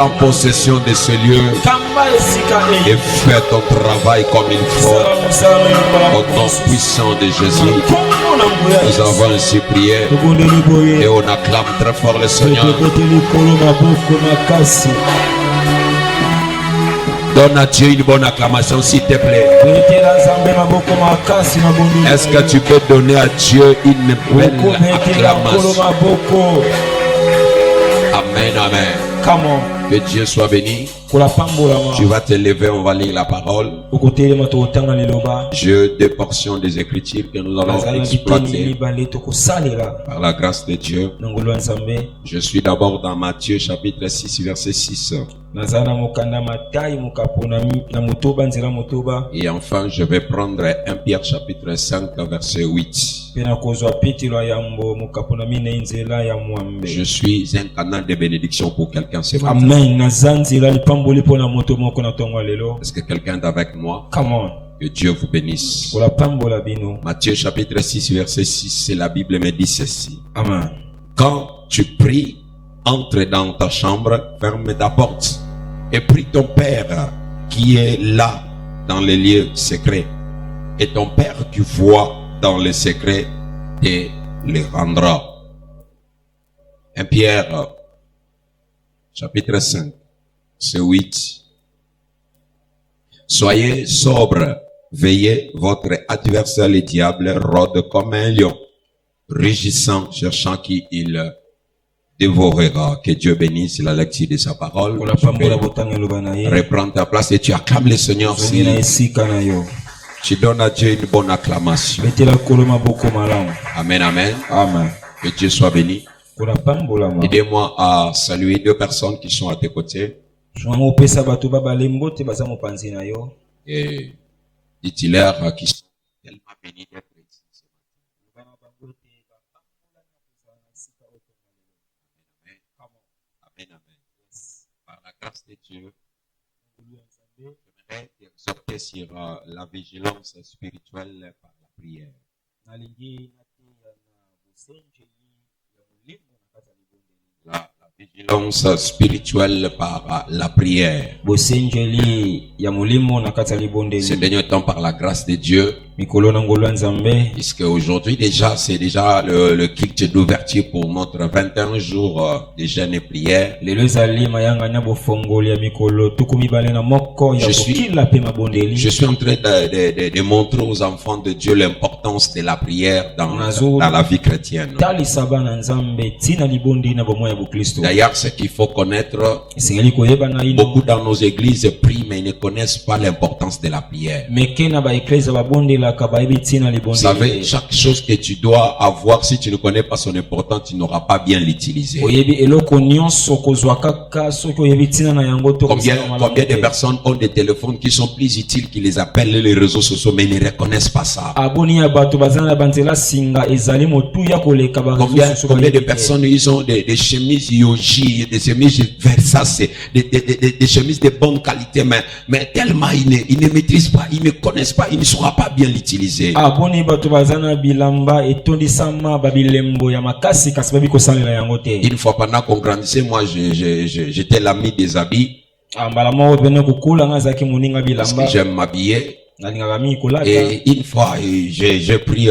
en possession de ce lieu et fais ton travail comme il faut. Au nom puissant de Jésus, nous avons ainsi prié et on acclame très fort le Seigneur. Donne à Dieu une bonne acclamation s'il te plaît. Est-ce que tu peux donner à Dieu une belle acclamation? Amen, amen. Que Dieu soit béni. Tu vas te lever, on va lire la parole. J'ai deux portions des Écritures que nous allons exploiter par la grâce de Dieu. Je suis d'abord dans Matthieu chapitre 6 verset 6. Et enfin je vais prendre 1 Pierre chapitre 5 verset 8. Je suis un canal de bénédiction pour quelqu'un ce matin. Amen. Est-ce que quelqu'un est avec moi? Come on. Que Dieu vous bénisse. Matthieu chapitre 6 verset 6, c'est la Bible me dit ceci. Amen. Quand tu pries, entre dans ta chambre, ferme ta porte et prie ton Père qui est là dans les lieux secrets. Et ton Père qui voit dans les secrets te les rendra. 1 Pierre chapitre 5, c'est 8. Soyez sobres, veillez, votre adversaire le diable rôde comme un lion, rugissant, cherchant qui il dévorera. Que Dieu bénisse la lecture de sa parole. Reprends ta place et tu acclames le Seigneur. Tu donnes à Dieu une bonne acclamation. Amen, amen. Amen. Que Dieu soit béni. Aidez-moi à saluer deux personnes qui sont à tes côtés. Et dites-leur qu'ils sont tellement bénis d'être ici. Amen, amen. Par la grâce de Dieu, j'aimerais t'exhorter sur la vigilance spirituelle par la prière. La vigilance spirituelle par la prière. Ce dernier temps par la grâce de Dieu. Puisque aujourd'hui déjà, c'est déjà le culte d'ouverture pour notre 21 jours de jeûne et prière. Je suis en train de montrer aux enfants de Dieu l'importance de la prière dans la vie chrétienne. D'ailleurs, ce qu'il faut connaître, beaucoup dans nos églises prient mais ils ne connaissent pas l'importance de la prière. Vous savez, chaque chose que tu dois avoir, si tu ne connais pas son importance, tu n'auras pas bien l'utiliser. Combien de personnes ont des téléphones qui sont plus utiles qui les appellent les réseaux sociaux mais ils ne reconnaissent pas ça? Combien de personnes ils ont des chemises Yoji, des chemises Versace, des chemises de bonne qualité mais tellement ils ne maîtrisent pas, ils ne connaissent pas, ils ne sauront pas bien l'utiliser. Une fois pendant qu'on grandissait, moi j'étais l'ami des habits. Parce que j'aime m'habiller. Et une fois j'ai pris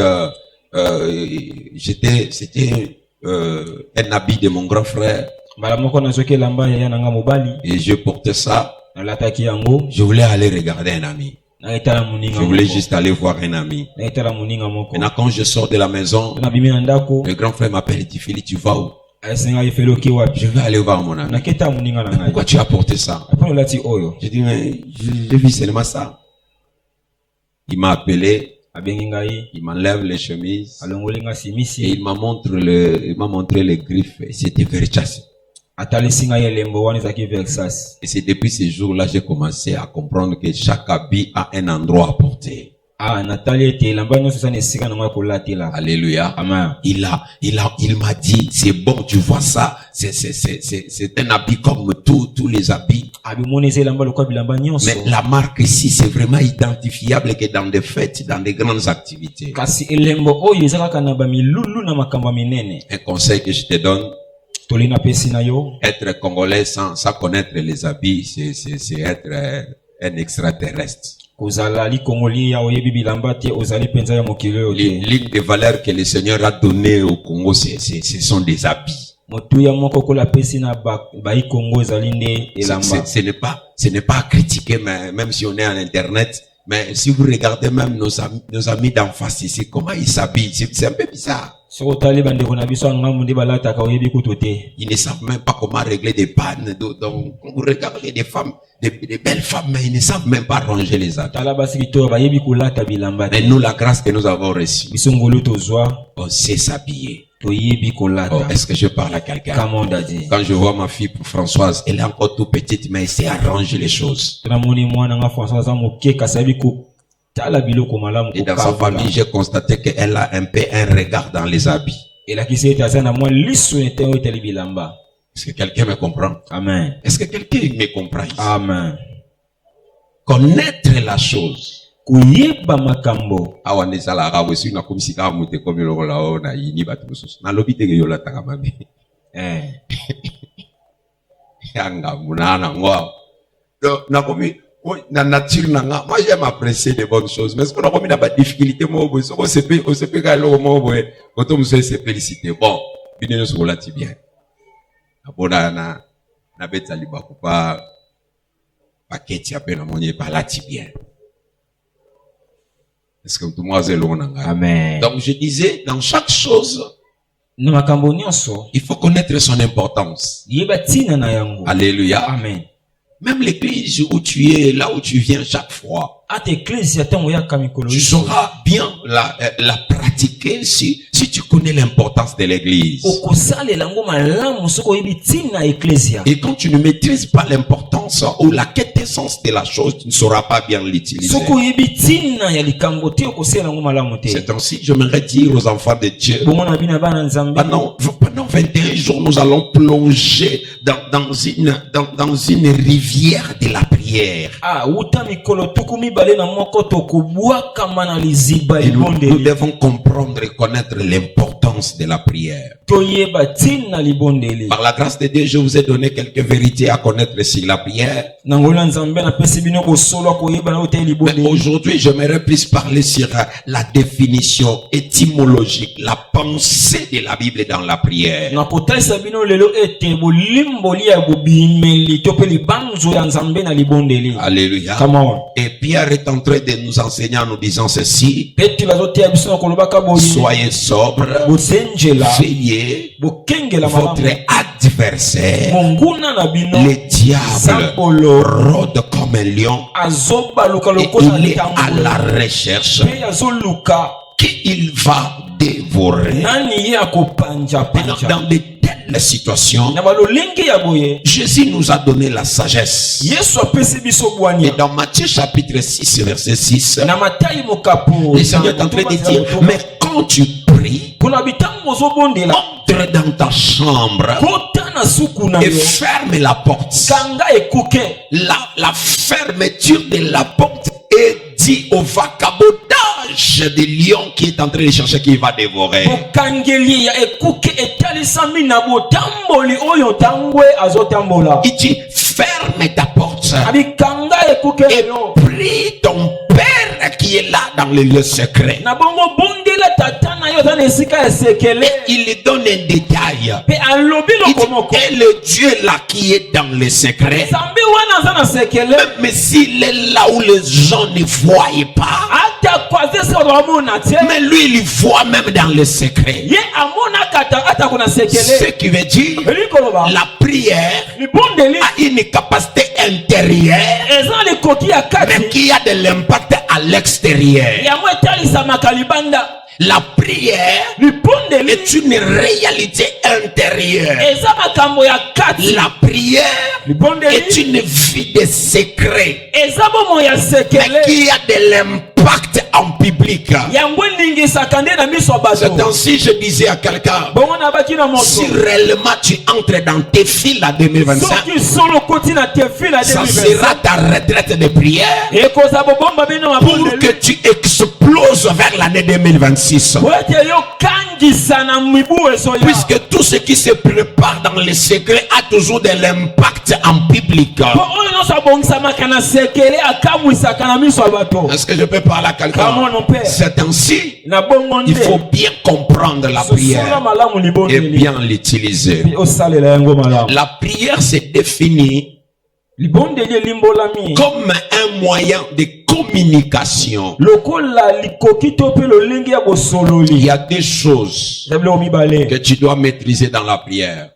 c'était un habit de mon grand frère. Et je portais ça. Je voulais aller regarder un ami. Je voulais juste aller voir un ami. Maintenant quand je sors de la maison, le grand frère m'appelle et dit Philippe, tu vas où? Je vais aller voir mon ami. Pourquoi tu as porté ça? Je dis mais j'ai vu seulement ça. Il m'a appelé. Il m'enlève les chemises et il m'a montré les griffes. C'était Versace. Et c'est depuis ce jour-là j'ai commencé à comprendre que chaque habit a un endroit à porter. Alléluia. Amen. Il m'a dit, c'est bon, tu vois ça, c'est un habit comme tous les habits. Mais la marque ici, c'est vraiment identifiable que dans des fêtes, dans des grandes activités. Un conseil que je te donne, Être congolais sans connaître les habits, c'est être un extraterrestre. L'une des valeurs que le Seigneur a données au Congo, ce sont des habits. Ce n'est pas à critiquer, même si on est en Internet. Mais si vous regardez même nos amis d'en face ici, comment ils s'habillent, c'est un peu bizarre. Ils ne savent même pas comment régler des pannes. Donc, vous regardez des femmes, des belles femmes, mais ils ne savent même pas ranger les habits. Mais nous, la grâce que nous avons reçue, on sait s'habiller. Oh, est-ce que je parle à quelqu'un? Quand je vois ma fille Françoise, elle est encore toute petite, mais elle sait arranger les choses. Et dans sa famille, j'ai constaté qu'elle a un peu un regard dans les habits. Est-ce que quelqu'un me comprend? Amen. Est-ce que quelqu'un me comprend ici? Amen. Connaître la chose. Awa nezala ka bosi na komisika mute komi lokola ona yini batu mususu na lobi tege yola taka mabe yanga munana ngwa na komi na nature nanga. Moi j'aime apprécier les bonnes choses, mais ce qu'on a commis na ba difficulté mo bo so se peut ka lo mo bo auto muso se féliciter. Bon bino so la ti bien abona na betali ba ko pa paquet ya pe na monye pa la ti bien. Est-ce que tout le monde est loin? Amen. Donc je disais, dans chaque chose, il faut connaître son importance. Alléluia. Amen. Même l'église où tu es, là où tu viens chaque fois, tu sauras bien la pratiquer si tu connais l'importance de l'église. Et quand tu ne maîtrises pas l'importance ou la quintessence de la chose, tu ne sauras pas bien l'utiliser. C'est ainsi, j'aimerais dire aux enfants de Dieu, pendant 21 jours, nous allons plonger dans une rivière de la prière. Et nous devons comprendre et connaître l'importance de la prière. Par la grâce de Dieu, je vous ai donné quelques vérités à connaître sur la prière. Mais aujourd'hui, j'aimerais plus parler sur la définition étymologique, la pensée de la Bible dans la prière. Alléluia. Et Pierre est en train de nous enseigner en nous disant ceci: soyez sobre, veillez, votre adversaire, le diable, rôde comme un lion, et il est à la recherche qui il va dévorer. Dans de telles situations, Jésus nous a donné la sagesse. Et dans Matthieu chapitre 6 verset 6, le Seigneur est en train de dire: mais quand tu pries, entre dans ta chambre et ferme la porte. La fermeture de la porte est dit au vagabondage de lion qui est en train de chercher qui va dévorer. Il dit: ferme ta porte et prie ton Père qui est là dans le lieu secret. Il donne un détail. Il dit: et le Dieu là qui est dans le secret, même s'il est là où les gens ne voient pas, mais lui il voit même dans le secret. Ce qui veut dire la prière a une capacité intérieure, mais qui a de l'impact à l'extérieur. La prière est une réalité intérieure. La prière est une vie de secret, mais qui a de l'impact en public. C'est ainsi, je disais à quelqu'un, si réellement tu entres dans tes fils à 2025, ça sera ta retraite de prière pour que tu exploses vers l'année 2026. Puisque tout ce qui se prépare dans les secrets a toujours de l'impact en biblique. Est-ce que je peux parler à quelqu'un? C'est ainsi, il faut bien comprendre la prière et bien l'utiliser. La prière s'est définie comme un moyen de communication. Il y a des choses que tu dois maîtriser dans la prière.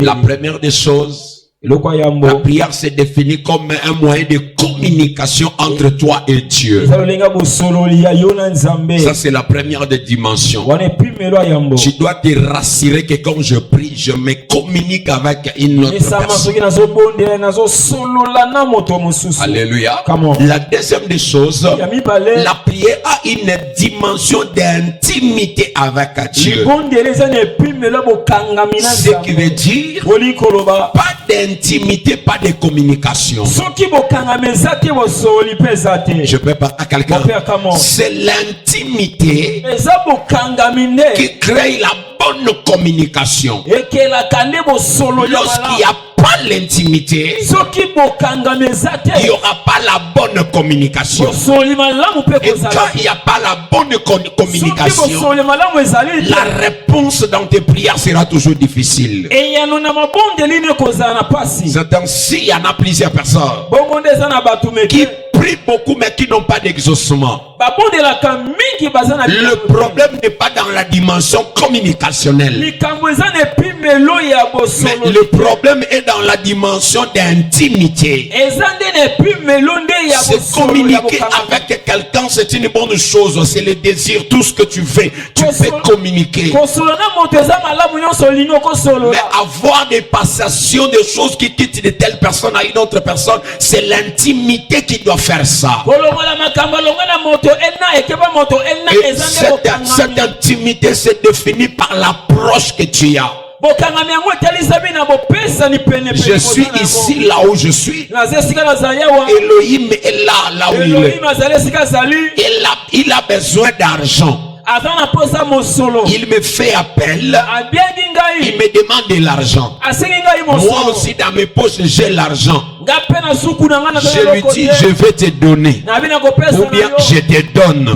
La première des choses, la prière se définit comme un moyen de communication entre toi et Dieu. Ça, c'est la première des dimensions. Tu dois te rassurer que quand je prie, je me communique avec une autre personne. Alléluia. La deuxième des choses, la prière a une dimension d'intimité avec Dieu. Ce qui veut dire pas d'intimité, pas de communication. Je peux parler à quelqu'un. C'est l'intimité qui crée la bonne communication. Lorsqu'il n'y a pas l'intimité, il n'y aura pas la bonne communication. Et quand il n'y a pas la bonne communication, la réponse dans tes prières sera toujours difficile. C'est ainsi, il y en a plusieurs personnes qui prient beaucoup mais qui n'ont pas d'exaucement. Le problème n'est pas dans la dimension communicationnelle, mais le problème est dans la dimension d'intimité. C'est communiquer avec quelqu'un, c'est une bonne chose. C'est le désir, tout ce que tu veux, tu peux communiquer. Mais avoir des passations, des choses qui quittent de telle personne à une autre personne, c'est l'intimité qui doit faire ça. Et cette intimité se définit par l'approche que tu as. Je suis ici là où je suis. Elohim est là où il est. Il a besoin d'argent. Il me fait appel. Il me demande de l'argent. Moi aussi dans mes poches j'ai l'argent. Je lui dis je vais te donner, ou bien je te donne.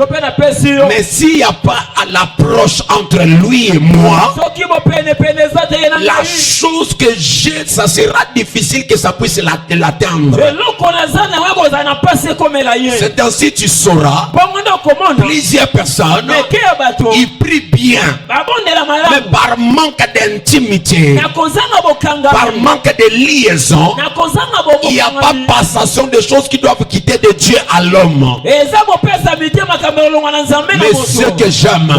Mais s'il n'y a pas l'approche entre lui et moi, la chose que j'ai, ça sera difficile que ça puisse l'atteindre. C'est ainsi tu sauras. Plusieurs personnes, ils prient bien, mais par manque d'intimité, par manque de liaison, il n'y a pas passation de choses qui doivent quitter de Dieu à l'homme. Mais ce que j'aime,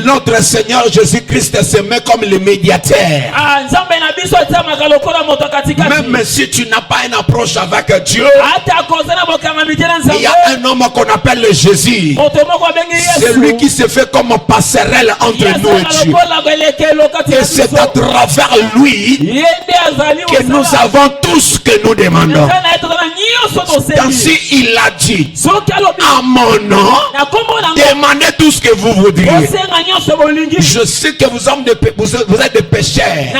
notre Seigneur Jésus-Christ se met comme le médiateur. Même si tu n'as pas une approche avec Dieu, il y a un homme qu'on appelle Jésus. C'est lui qui se fait comme passerelle entre nous et Dieu. Et c'est à travers lui que nous avons tout ce que nous demandons. Ainsi il a dit, à mon nom, demandez tout ce que vous voudriez. Je sais que vous êtes des pécheurs.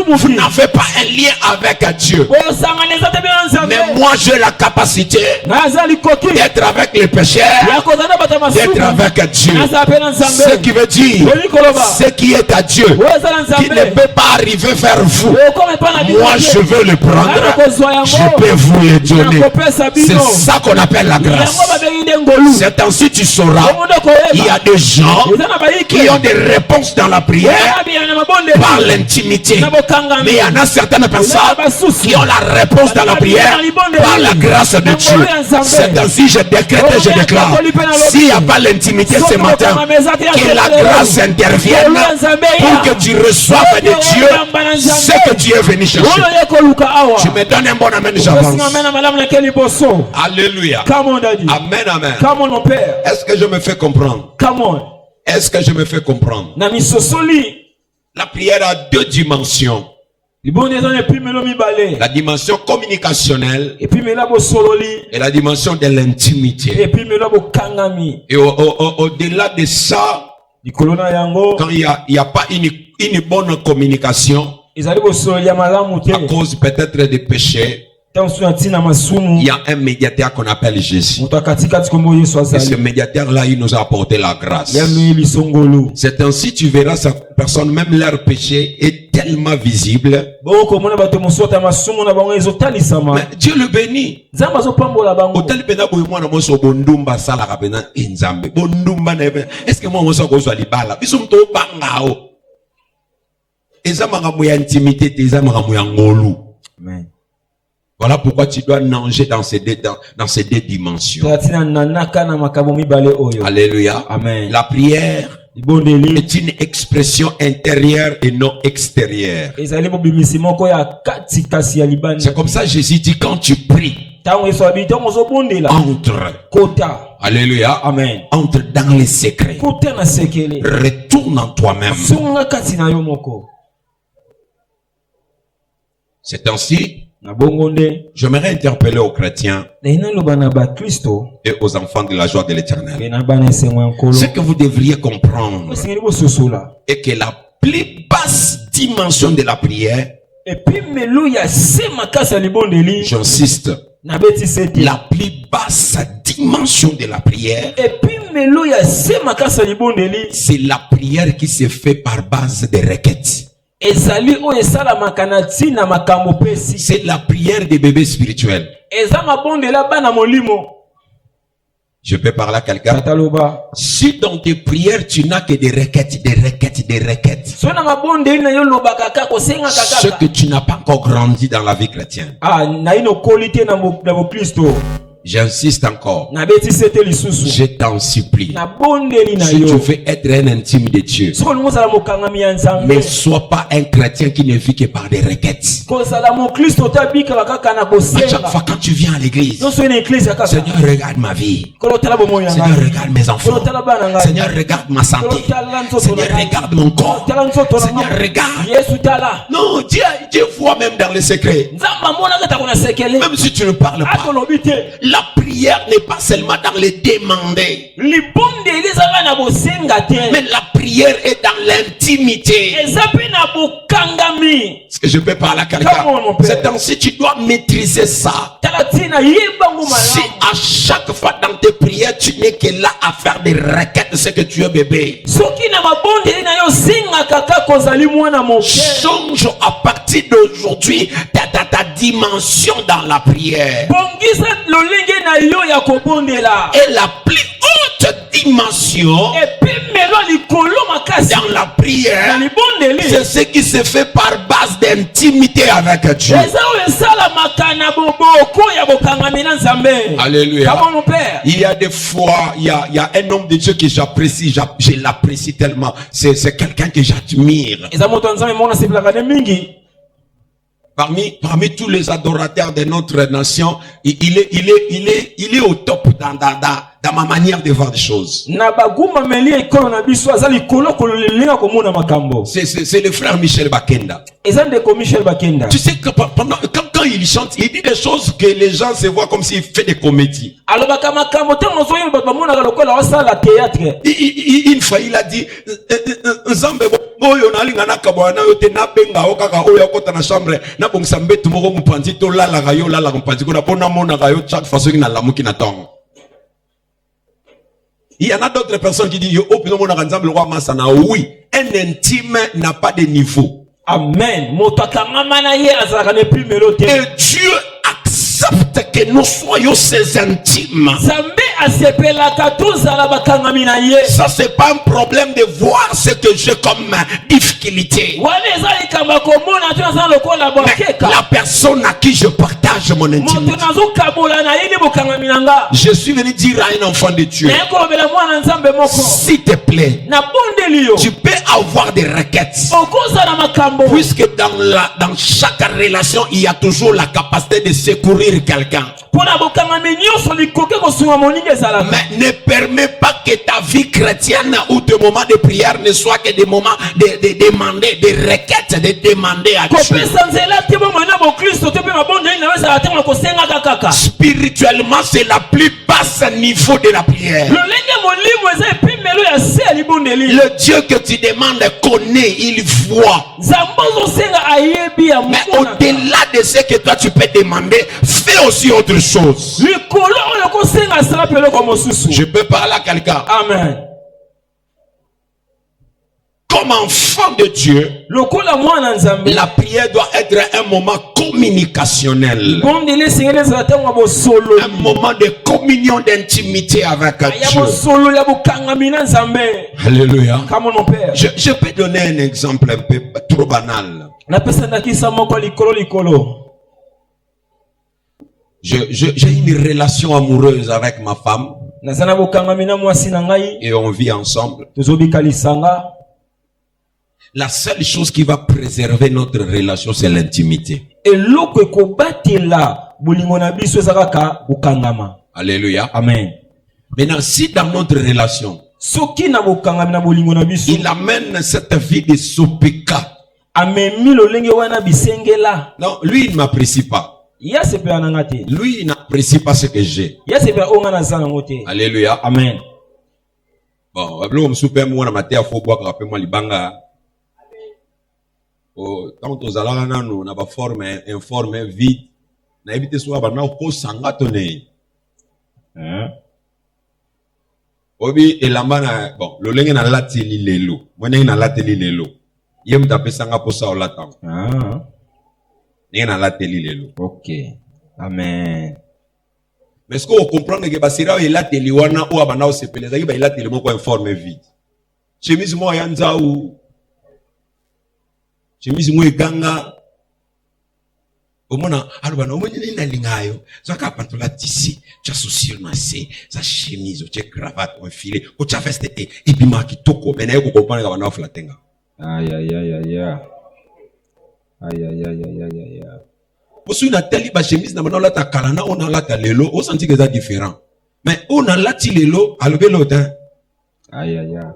Vous n'avez pas un lien avec Dieu. Mais moi j'ai la capacité d'être avec les pécheurs, d'être avec Dieu. Ce qui veut dire, ce qui est à Dieu, qui ne peut pas arriver vers vous, moi je veux le prendre, je peux vous le donner. C'est ça qu'on appelle la grâce. C'est ainsi tu sauras, il y a des gens qui ont des réponses dans la prière par l'intimité, mais il y en a certaines personnes qui ont la réponse dans la prière par la grâce de Dieu. C'est ainsi je décrète et je déclare, s'il n'y a pas l'intimité ce matin, que la grâce intervienne pour que tu reçoives de Dieu ce que tu es venu chercher. Tu me donnes un bon amen, j'avance. Alléluia. Amen, amen. Est-ce que je me fais comprendre? Est-ce que je me fais comprendre? La prière a deux dimensions. La dimension communicationnelle et la dimension de l'intimité. Et au-delà de ça, Quand il y a pas une bonne communication, à cause peut-être des péchés, il y a un médiateur qu'on appelle Jésus. Et ce médiateur-là, il nous a apporté la grâce. C'est ainsi tu verras cette personne, même leur péché est tellement visible. Mais Dieu le bénit. Est-ce que moi, Amen. Voilà pourquoi tu dois nager dans ces deux dimensions. Alléluia. Amen. La prière est une expression intérieure et non extérieure. C'est comme ça Jésus dit quand tu pries, entre. Alléluia. Amen. Entre dans les secrets. Retourne en toi-même. C'est ainsi. J'aimerais interpeller aux chrétiens et aux enfants de la joie de l'Éternel. Ce que vous devriez comprendre est que la plus basse dimension de la prière, j'insiste, la plus basse dimension de la prière, c'est la prière qui se fait par base de requêtes. C'est la prière des bébés spirituels. Je peux parler à quelqu'un. Si dans tes prières tu n'as que des requêtes, ce que tu n'as pas encore grandi dans la vie chrétienne. J'insiste encore. Je t'en supplie. Si tu veux être un intime de Dieu, ne sois pas un chrétien qui ne vit que par des requêtes. À chaque fois quand tu viens à l'église, Seigneur, regarde ma vie. Seigneur, regarde mes enfants. Seigneur, regarde ma santé. Seigneur, regarde mon corps. Seigneur, regarde. Non, Dieu voit même dans les secrets. Même si tu ne parles pas. La prière n'est pas seulement dans les demander. Mais la prière est dans l'intimité. Est-ce que je peux parler à quelqu'un? C'est ainsi tu dois maîtriser ça. Si à chaque fois dans tes prières tu n'es que là à faire des requêtes, c'est que tu es bébé. Change à partir d'aujourd'hui ta dimension dans la prière. Et la plus haute dimension dans la prière, c'est ce qui se fait par base d'intimité avec Dieu. Alléluia. Il y a des fois, il y a un homme de Dieu que j'apprécie, je l'apprécie tellement. C'est quelqu'un que j'admire. Parmi tous les adorateurs de notre nation, il est au top dans ma manière de voir les choses. C'est le frère Michel Bakenda. Tu sais que quand il chante, il dit des choses que les gens se voient comme s'il fait des comédies. Une fois il a dit il y en a d'autres personnes qui disent oui, un intime n'a pas de niveau. Amen. Et Dieu accepte que nous soyons ses intimes. Ça c'est pas un problème de voir ce que j'ai comme difficulté. Mais la personne à qui je partage mon intimité. Je suis venu dire à un enfant de Dieu, s'il te plaît, tu peux avoir des requêtes. Puisque dans chaque relation, il y a toujours la capacité de secourir quelqu'un. Mais ne permets pas que ta vie chrétienne ou tes moments de prière ne soient que des moments de demander, des requêtes, de demander à Dieu. Spirituellement, c'est la plus basse niveau de la prière. Le Dieu que tu demandes connaît, il voit. Mais au-delà de ce que toi tu peux demander, fais aussi autre chose. Je peux parler à quelqu'un. Amen. Comme enfant de Dieu, la prière doit être un moment communicationnel. Un moment de communion, d'intimité avec Dieu. Alléluia. Je peux donner un exemple un peu trop banal. J'ai une relation amoureuse avec ma femme. Et on vit ensemble. La seule chose qui va préserver notre relation, c'est l'intimité. Alléluia. Amen. Maintenant, si dans notre relation, il amène cette vie de sopeka. Non, lui, il ne m'apprécie pas. Lui, il n'apprécie pas ce que j'ai. Alléluia. Amen. Bon, on super moi matin faut boire rappelle-moi libanga. Oh, quand aux alana nous n'a pas formé informé vite. Na éviter soit ba na ko sanga toné. Obi elamba bon, le lenge na lateli lelo. Moi na lateli lelo. Yem taper sanga pour ça au latin. Na lateli lelo. OK. Amen. Mais est-ce qu'on comprend que basira il a teli wana ou abana o sepeleza ki ba il a teli mo ko informer vite. Chemise mo yanza ou chemise mo eganga omona alobana omoni na lingayo zaka pantola tisi cha social massé sa chemise cha cravate on filet o cha veste et bima kitoko mais na ko comprendre ka bana flatenga aïe aïe aïe aïe aïe aïe aïe aïe aïe. Posu na teli ba chemise na bana la ta kalana on a la ta lelo on senti que ça différent mais on a la ti lelo alobe l'autre aïe aïe aïe.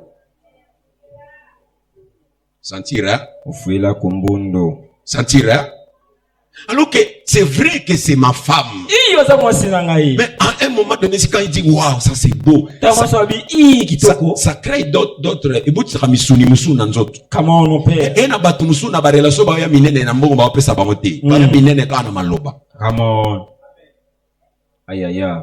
Sentira Ofuela kumbundo. Sentira. Alors que c'est vrai que c'est ma femme. Mais à un moment donné, quand il dit waouh, ça c'est beau. Ça crée d'autres. Et beaucoup de misuni musu nanzot. Comment on peut? Et na batu musu na ba relation ba ya minene na mbongo ba pesa bangote. Ba minene kana maloba. Come on. Aïe aïe aïe.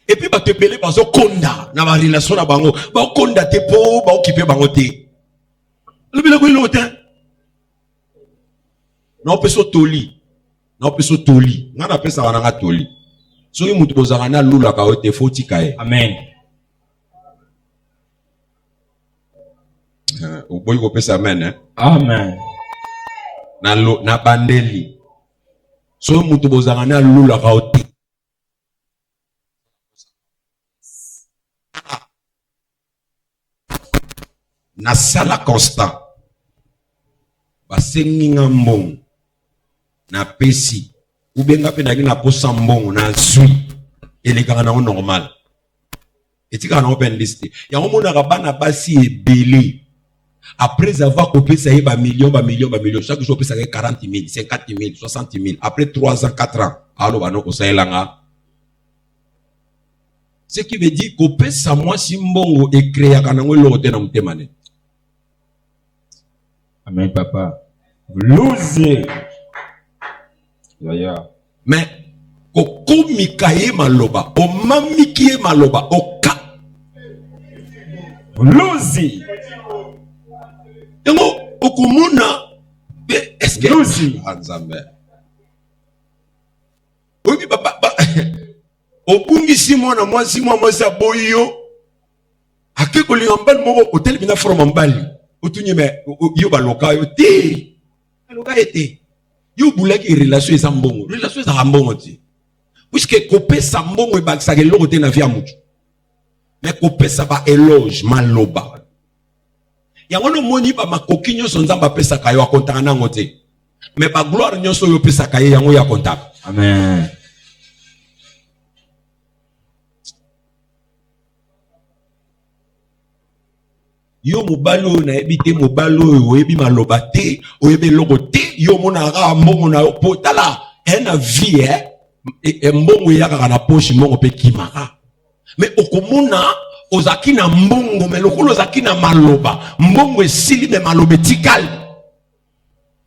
Et puis, bah, te belé, bah, konda, na ma relation, na bango, bah, konda te po, bah, occupé, bangote. Le billet, quoi, l'autre, non, peut toli. Non, peut toli. Non, on ça, on a toli. So, il m'a dit, na lula, ka, te faut tikae. Amen. Ou boy, ko pesa amen, hein. Amen. Na bandeli. So, il m'a dit, na lula, ka, te. Na sala constant basengi nga mbongo na pesi ubenga pe na posa mbongo na zui elekaka na normal etika na open list ya mona ka bana basi ebele après avoir coupé ça ba million chaque jour pesa 40 000 50 000 60 000 après 3 ans 4 ans alors bano ko saelanga. Ce qui veut dire qu'au pesa moi si mbongo e créa kana ngolo te na mtemane. Amen, papa. Blues. Ya. Mais, koko mikaye maloba, o mamikie maloba, o ka. Blues. Yango, okumuna, est-ce que. Blues. Anzambe. Oui, papa. Okungi si mwana mwasi boyo. Ake kolingambali moko, hotel bina from mbali. Otunye me yo baloka yo te aloka ete yo bulaki relation eza mbongo relation eza mbongo ti puisque kopesa mbongo ebakisa ke loko te na via mutu mais kopesa ba éloge maloba yango no moni ba makoki nyonso nzamba apesaka yo akontaka nango te mais ba gloire nyonso yo pesaka ye yango ya kontaka. Amen. Yo mobalo na ebite mobalo oyebi maloba te oyebi logo te yo mona ra mbongo na potala na vie mbongo ya kaka na poche mbongo pe kimaka Mais okomona ozaki na mbongo mais lokolo ozaki na maloba mbongo esili me maloba tikal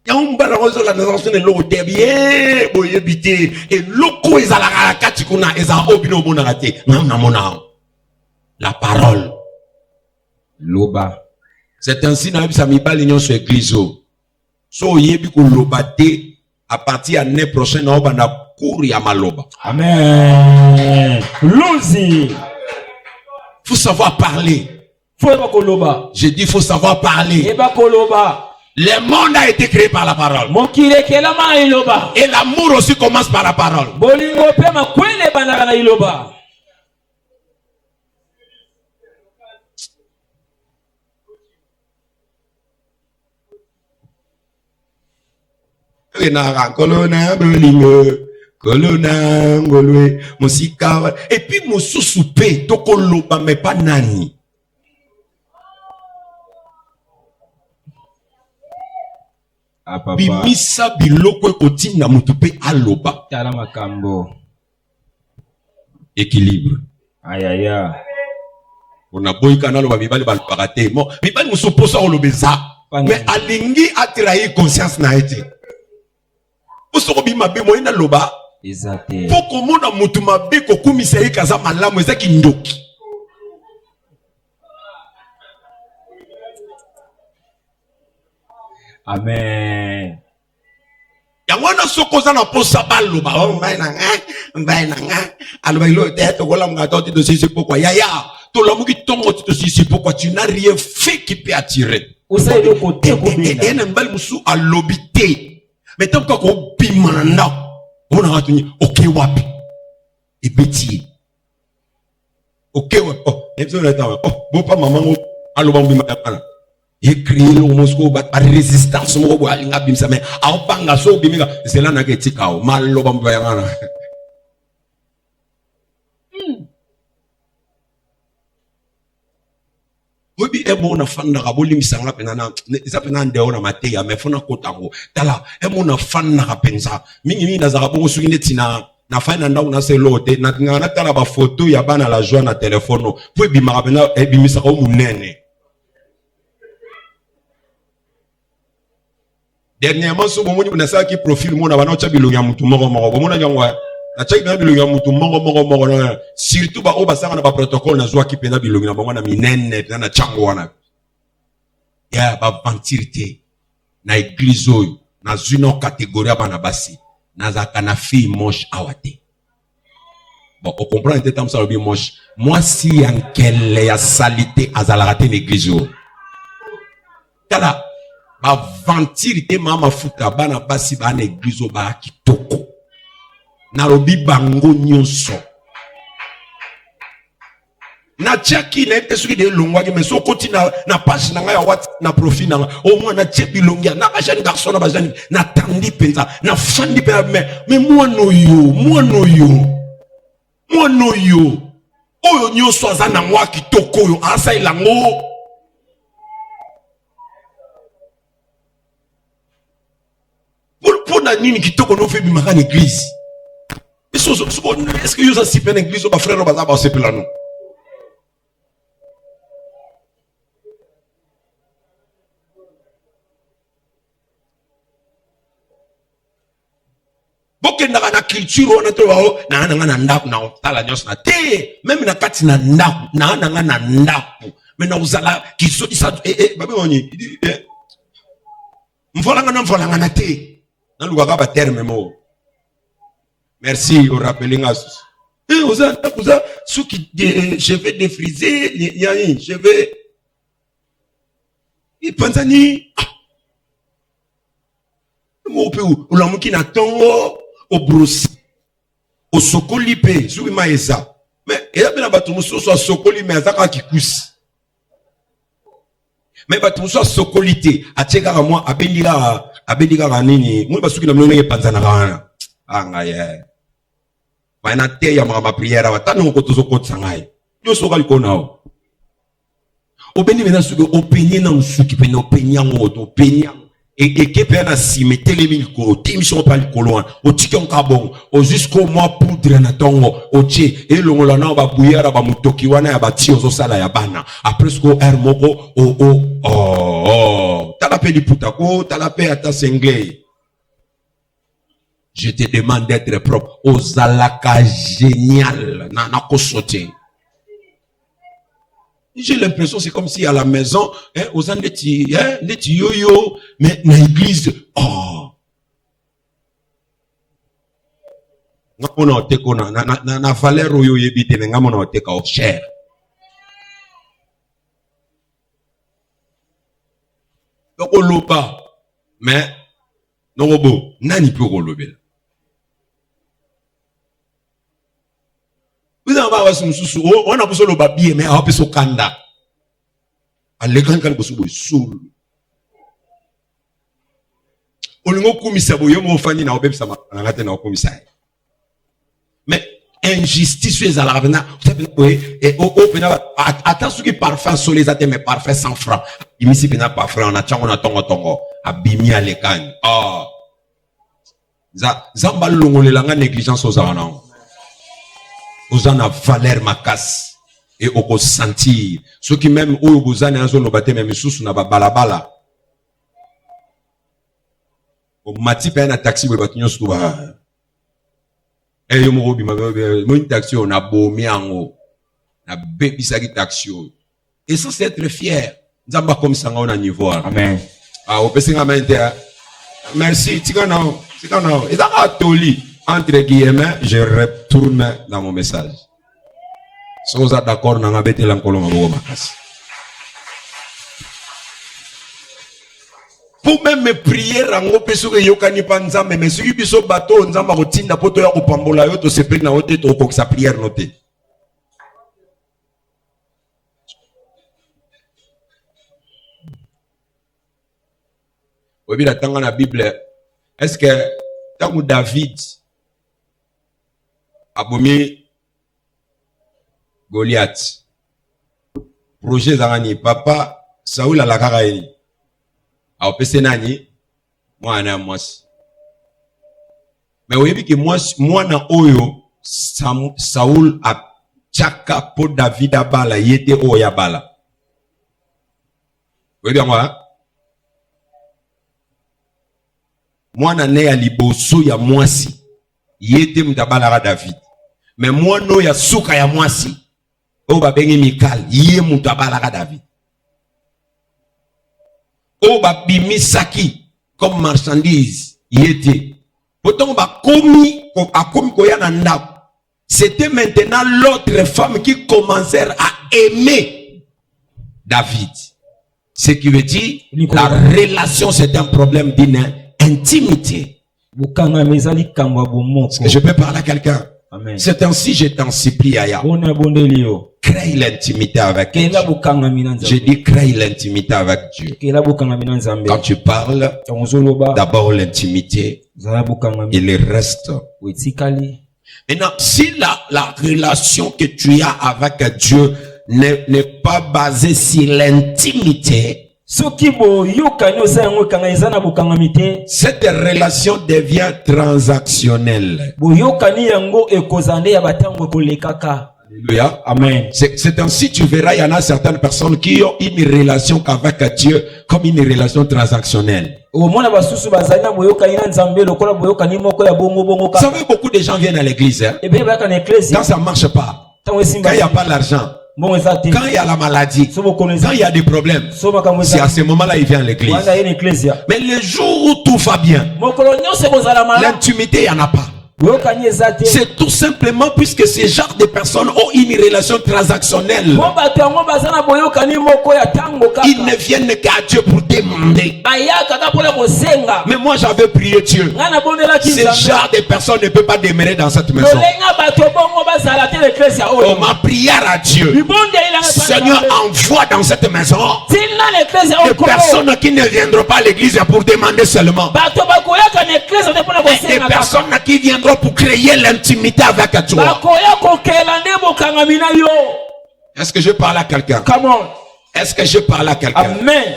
ya umbala rozo la naissance ne loko te bien boyebité et loko ezalaka kati kuna eza obino bona raté na mona la parole loba. C'est ainsi na bisa mibali nyonso église so yebi ko loba te à partir de l'année prochaine na obana cour ya maloba. Amen. Lozi. Faut savoir parler. Je dis faut savoir parler. Le monde a été créé par la parole. Et l'amour aussi commence par la parole. Et puis mon sous-soupé toko loba mais pas nani. Bimisa biloko kotina mutupe aloba. Tala makambo. Équilibre. Aïe aïe aïe. On a boy kanalo ba mibali ba parate. Bon, mibali musoposa olobeza. Mais alingi a trahi conscience na été. Usoko bimabe moyena loba. Exactement. Pour comment on mutu mabe ko kumisa yi kaza malamu ezaki ndoki. Amen. Yangwana sokoza na posa baloba o mbaina nga aloba ilo te to gola mga to to sisi pourquoi yaya to la muki tongo to sisi pourquoi tu n'as rien fait qui peut attirer. Osa ile côté ko bina. Ene mbali musu alobité. Mais tant ko bimanda on a retenu ok wapi et bêtier. Ok wapi oh et puis on est oh bon pas maman aloba bimanda kana. Et crier le mosco bat par résistance mo bo alinga bimsa mais a opanga so bimika c'est là na ketika o maloba mbayana. Obi ebo na fanda ka bolimisa nga penana isa penana ndeo na mateya mais fona kotango tala ebo na fanda ka pensa mingi na zaka bongo suki netina na faina ndau na selote na ngana tala ba photo ya bana la joie na téléphone po bimaka pena ebimisa ko munene. Dernièrement, ce moment où on a ça qui profile, mon avant de bilongi à mutu moro moro. Bon, on a yangwa. Na chaki na bilongi à mutu moro moro moro. Surtout ba oba sanga na ba protocole na zwa ki pena bilongi na bongo na minene na chango wana. Ya ba ventirité na église oyo na zuna catégorie bana basi na zaka na fille moche awate. Bon, on comprend un temps ça le bien moche. Moi si en quelle ya salité azalaka te l'église oyo. Kala ba ventirité mama futa bana basi bana église ba kitoko na lobi bango nyonso na chaki na esuki de longwa ke meso koti na page na nga ya WhatsApp na profil na au moins na chepi longia na ka jeune garçon na ba jeune na tandi penza na fandi pe mais moi no yo oyo nyonso azana mwa kitoko yo asa ilango. Nini kitoko no fait bimaka na église. Est-ce que vous avez si peine église ou ba frère ba ba se pelano? Bokenda na culture on to na na ndaku na tala nyos na te même na kati na ndaku na ndaku mais na uzala kiso isa babe oni mfolanga na te. Merci au rappeling à ceux qui cheveux défrisés, cheveux. Il pense à ni. Au lamuki na tongo, au brosse, au sokolipe, sous maïsa. Mais il y a bien un bâtiment soit sokoli, mais à qui cousse. Mais bâtiment soit sokolité, à tcheka à moi, à bendiga nini mwe basuki na mlonge panzana kana anga ye bana te ya ma prière watano ko tozo ko tsangai yo so kali konao obeni mena suki openye na musuki pena openya ngoto openya et qui peut s'y mettre les mille ko tim sont pas le colon au tikan kabon au jusqu'au mois poudre na tongo au tché et le ngolo na ba buyara ba mutoki wana ya ba ti ozo sala ya bana après ce ko moko t'as la paix du putako t'as la paix à ta singlé. Je te demande d'être propre aux alaka génial na ko sauter. J'ai l'impression c'est comme si à la maison aux andeti neti yoyo mais na église ngapona oteko na valeur oyo yebite ngamo na oteka au cher. Donc oloba mais nobo nani peut kolobela. Vous avez pas sous on a besoin de babier mais on peut se kanda. Allegan kan ko subo sul. Olingo kumisa boyo mo fani na obebisa na ngate na kumisa. Mais injustice les alarvena et attends ce qui parfait sur les athées mais parfait sans franc. Imisi pena parfait on a tongo abimi alekan. Zamba longole langa négligence aux aranons. Vous en avez valeur ma casse et au sentir ceux qui même où vous en avez un baptême même sous na balabala au mati paye un taxi pour battre sur toi et yo mo bi mo taxi on a bomi ango na baby sa taxi et ça c'est être fier nzamba comme ça on a niveau amen au pesinga mente merci tikana et ça a toli. Entre guillemets, je retourne dans mon message. Si vous êtes d'accord, nous avons été l'encolon à Makas. Pour même me prier, rango peso que yokani panzambe, mais si vous êtes bateau, nous avons routine poto ya kupambola yo to se prit na hote to ko sa prière noté. Oui, la tanga na Bible. Est-ce que tant David abomi Goliath projet zangani papa Saoul alakaka yini a opese nani mwana mwasi mais oyebi ke mwana oyo Saoul a chaka po David abala yete oya bala oyebi ngwa mwana ne ya liboso ya mwasi yete mutabala David mais mwana ya suka ya mwasi o ba bengi Mikal ye mutabala David o ba bimisaki comme marchandise yete pourtant ba komi ko ya na ndako. C'était maintenant l'autre femme qui commençait à aimer David, ce qui veut dire la relation c'est un problème d'une intimité. Est-ce que je peux parler à quelqu'un? C'est ainsi je t'en supplie Aya. Crée l'intimité avec Dieu. Je dis crée l'intimité avec Dieu. Quand tu parles, d'abord l'intimité et le reste. Maintenant, si la relation que tu as avec Dieu n'est pas basée sur l'intimité, cette relation devient transactionnelle. Alléluia. Amen. C'est ainsi tu verras, il y en a certaines personnes qui ont une relation avec Dieu comme une relation transactionnelle. Vous savez, beaucoup de gens viennent à l'église. Hein? Quand ça ne marche pas, quand il n'y a pas l'argent, quand il y a la maladie, quand il y a des problèmes, c'est à ce moment-là qu'il vient à l'église. Mais le jour où tout va bien, l'intimité, il n'y en a pas. C'est tout simplement puisque ces genres de personnes ont une relation transactionnelle. Ils ne viennent qu'à Dieu pour demander. Mais moi j'avais prié Dieu. Ces genres de personnes ne peuvent pas demeurer dans cette maison. On m'a prié à Dieu. Seigneur, envoie dans cette maison des personnes qui ne viendront pas à l'église pour demander seulement. Des personnes qui viendront pour créer l'intimité avec toi. Est-ce que je parle à quelqu'un? Est-ce que je parle à quelqu'un? Amen.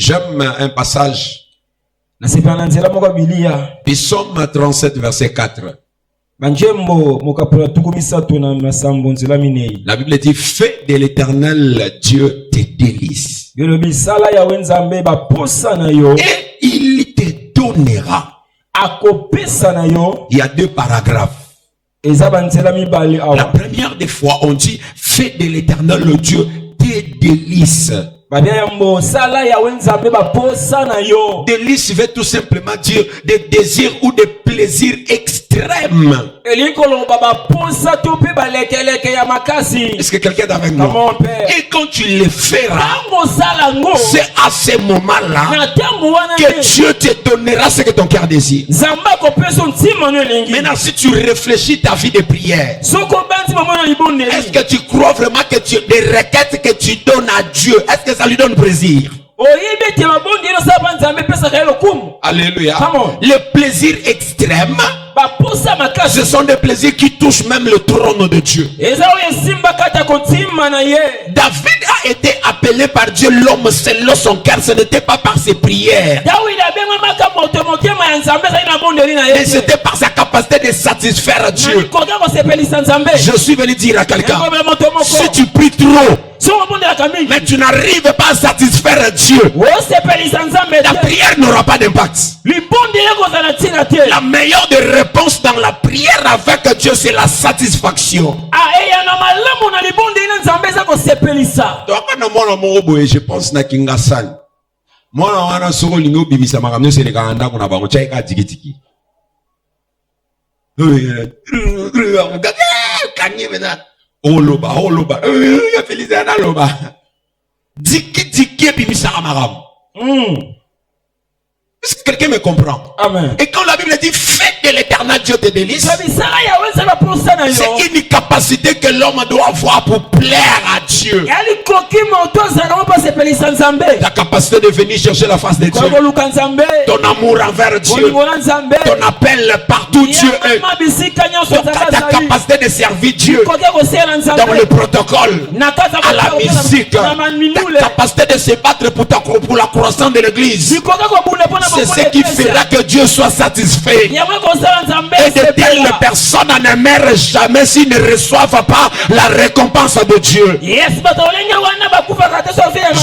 J'aime un passage. Psaume 37, verset 4. La Bible dit, fais de l'Éternel Dieu tes délices. Et il te donnera. Il y a 2 paragraphes. La première des fois, on dit, fais de l'Éternel le Dieu tes délices. Délices veut tout simplement dire des désirs ou des plaisirs extrêmes. Est-ce que quelqu'un est avec moi? Et quand tu les feras, c'est à ce moment-là que Dieu te donnera ce que ton cœur désire. Maintenant, si tu réfléchis ta vie de prière, est-ce que tu crois vraiment que les requêtes que tu donnes à Dieu, est-ce que ça lui donne plaisir? Alléluia. Les plaisirs extrêmes, ce sont des plaisirs qui touchent même le trône de Dieu. David a été appelé par Dieu l'homme selon son cœur. Ce n'était pas par ses prières, mais c'était par sa capacité de satisfaire Dieu. Je suis venu dire à quelqu'un, si tu pries trop, mais tu n'arrives pas à satisfaire Dieu, la prière n'aura pas d'impact. La meilleure des réponses dans la prière avec Dieu, c'est la satisfaction. Je pense na Kingasan. Moi, on a sur le niveau bibisa makamno c'est les ganda qu'on a bango tchaika tiki tiki. Oloba, ya Felizana loba. Diki diki bibisa maram. Est-ce que quelqu'un me comprend? Amen. Et quand la Bible dit fais de l'Éternel Dieu tes délices, c'est une capacité que l'homme doit avoir pour plaire à Dieu. La capacité de venir chercher la face de Dieu, ton amour envers Dieu, ton appel partout Dieu est, ta capacité de servir Dieu dans le protocole, à la musique, ta capacité de se battre pour la croissance de l'église. C'est ce qui fera que Dieu soit satisfait. Et de telles personnes ne meurent jamais s'ils ne reçoivent pas la récompense de Dieu.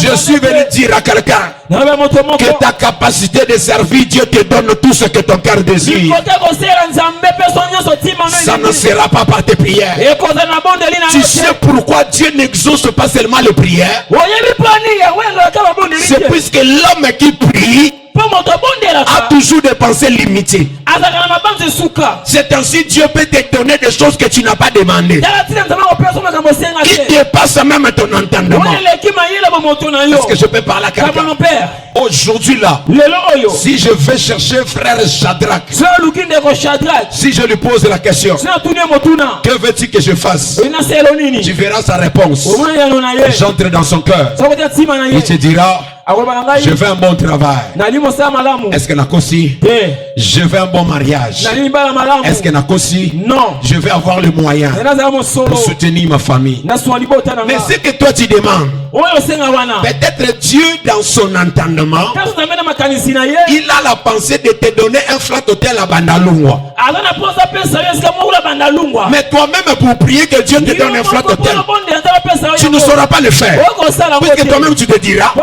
Je suis venu dire à quelqu'un que ta capacité de servir Dieu te donne tout ce que ton cœur désire. Ça ne sera pas par tes prières. Tu sais pourquoi Dieu n'exauce pas seulement les prières? C'est puisque l'homme qui prie a toujours des pensées limitées. C'est ainsi Dieu peut te donner des choses que tu n'as pas demandé, qui dépassent même ton entendement. Est-ce que je peux parler à quelqu'un? Aujourd'hui là, si je vais chercher frère Shadrach, si je lui pose la question, que veux-tu que je fasse? Tu verras sa réponse. J'entre dans son cœur. Il te dira, je veux un bon travail. Est-ce que Nakosi? Je veux un bon mariage. Est-ce que Nakosi? Non. Je veux avoir les moyens pour soutenir ma famille. Mais ce que toi tu demandes, peut-être Dieu dans son entendement, il a la pensée de te donner un flat hôtel à Bandalungwa. Mais toi-même pour prier que Dieu te donne un flat hôtel, tu ne sauras pas le faire. Puisque toi-même tu te diras,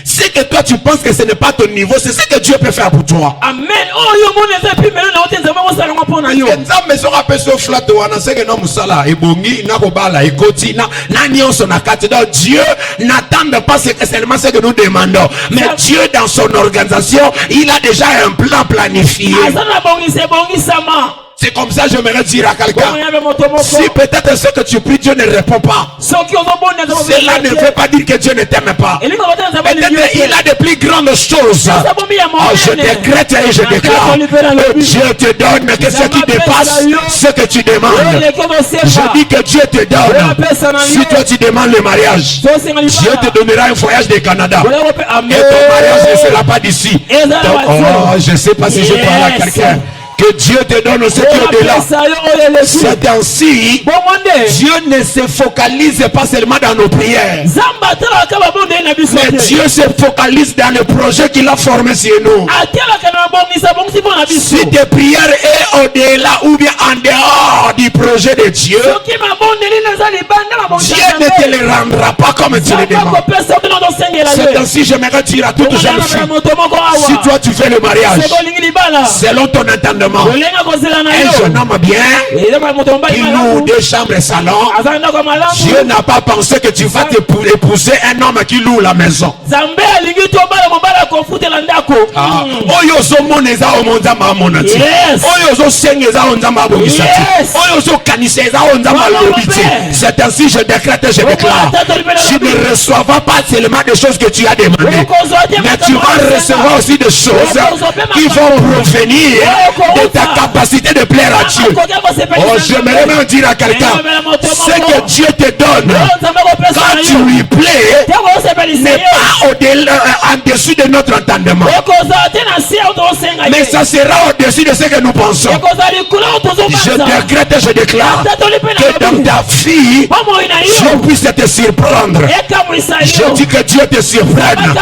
c'est que toi tu penses que ce n'est pas ton niveau, c'est ce que Dieu peut faire pour toi. Amen. Dieu n'attend pas seulement ce que nous demandons, mais Dieu dans son organisation, il a déjà un plan planifié. C'est comme ça, j'aimerais dire à quelqu'un, si peut-être ce que tu pries, Dieu ne répond pas, cela ne veut pas dire que Dieu ne t'aime pas. Peut-être il a de plus grandes choses. Oh, je décrète et je déclare, Dieu te donne que ce qui dépasse ce que tu demandes. Je dis que Dieu te donne. Si toi tu demandes le mariage, Dieu te donnera un voyage du Canada. Et ton mariage ne sera pas d'ici. Oh, je ne sais pas si je parle à quelqu'un. Que Dieu te donne ce qui est au-delà. C'est ainsi, Dieu ne se focalise pas seulement dans nos prières. Mais Dieu se focalise dans le projet qu'il a formé sur nous. Si tes prières est au-delà ou bien en dehors du projet de Dieu, Dieu ne te le rendra pas comme tu le demandes. C'est ainsi, j'aimerais dire à toute jeune fille, si toi tu fais le mariage selon ton entendement, un jeune homme bien qui loue 2 chambres et salon, Dieu n'a pas pensé que tu vas épouser un homme qui loue la maison. C'est ainsi, je décrète et je déclare, tu ne recevras pas seulement des choses que tu as demandées, mais tu vas recevoir aussi des choses qui vont provenir de ta capacité de plaire à Dieu. Oh, j'aimerais même dire à quelqu'un, ce que Dieu te donne, quand tu lui plais, n'est pas au-delà, en dessus de notre entendement, mais ça sera au-dessus de ce que nous pensons. Je décrète et je déclare que dans ta vie, Dieu puisse te surprendre. Je dis que Dieu te surprenne.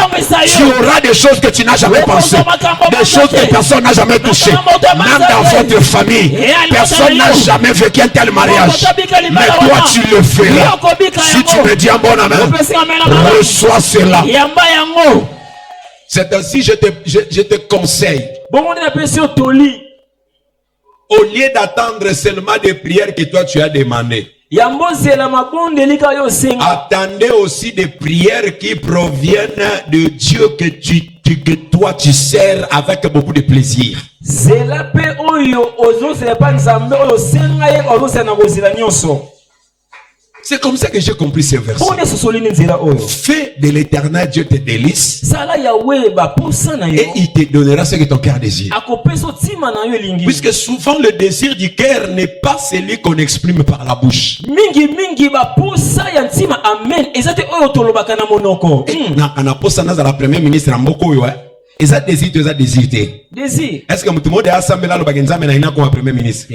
Tu auras des choses que tu n'as jamais pensées, des choses que personne n'a jamais touchées. Même dans votre famille, personne n'a jamais vécu un tel mariage, mais toi tu le feras. Si tu me dis un bon amen, reçois cela. C'est ainsi, je te conseille, au lieu d'attendre seulement des prières que toi tu as demandées, attendez aussi des prières qui proviennent de Dieu que toi tu sers avec beaucoup de plaisir. C'est comme ça que j'ai compris ce verset. Fais de l'Éternel Dieu tes délices et il te donnera ce que ton cœur désire. Puisque souvent le désir du cœur n'est pas celui qu'on exprime par la bouche. La première ministre est-ce que tout le monde est assemblé là le premier ministre?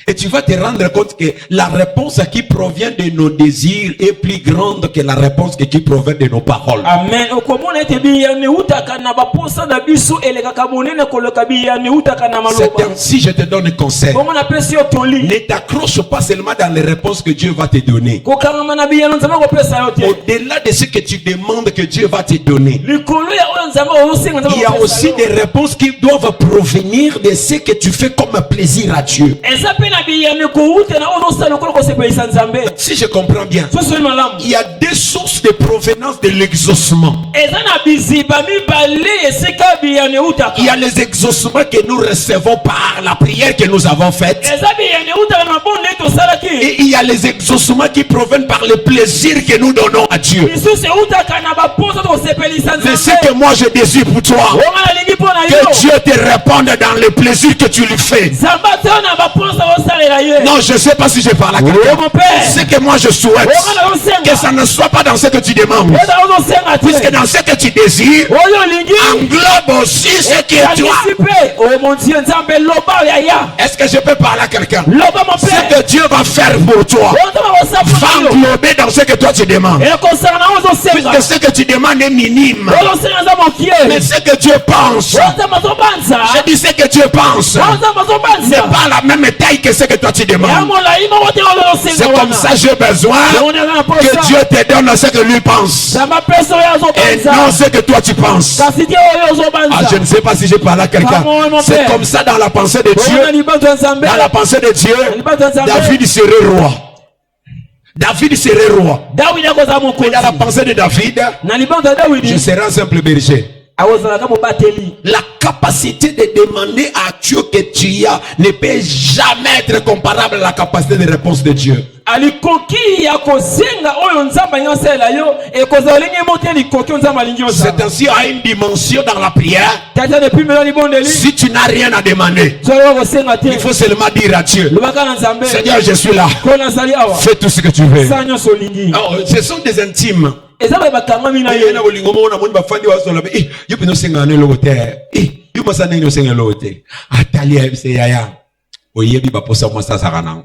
Et tu vas te rendre compte que la réponse qui provient de nos désirs est plus grande que la réponse qui provient de nos paroles. Amen. C'est ainsi, je te donne un conseil. Ne t'accroche pas seulement dans les réponses que Dieu va te donner. Au-delà de ce que tu demandes que Dieu va te donner, il y a aussi des réponses qui doivent provenir de ce que tu fais comme plaisir à Dieu. Si je comprends bien, il y a 2 sources de provenance de l'exaucement. Il y a les exaucements que nous recevons par la prière que nous avons faite, et il y a les exaucements qui proviennent par le plaisir que nous donnons à Dieu. Mais ce que moi je désire pour toi, que Dieu te réponde dans le plaisir que tu lui fais. Non, je ne sais pas si je parle à quelqu'un. Ce que moi je souhaite, que ça ne soit pas dans ce que tu demandes, puisque dans ce que tu désires englobe aussi ce que tu as. Est-ce que je peux parler à quelqu'un? Ce que Dieu va faire pour toi va englober dans ce que toi tu demandes, puisque ce que tu demandes est minime, mais ce que Dieu pense, je dis ce que Dieu pense n'est pas la même taille que ce que toi tu demandes. C'est comme ça j'ai besoin que Dieu te donne ce que lui pense et non ce que toi tu penses. Ah, je ne sais pas si je parle à quelqu'un. C'est comme ça dans la pensée de Dieu. Dans la pensée de Dieu, David serait roi. David serait roi. Mais dans la pensée de David, je serai un simple berger. La capacité de demander à Dieu que tu as ne peut jamais être comparable à la capacité de réponse de Dieu. C'est ainsi à une dimension dans la prière. Si tu n'as rien à demander, il faut seulement dire à Dieu: Seigneur, je suis là, fais tout ce que tu veux. Oh, ce sont des intimes. Yo masa nini osengelo te. Atali ebse yaya. Oyebi ba posa mo sa sarana.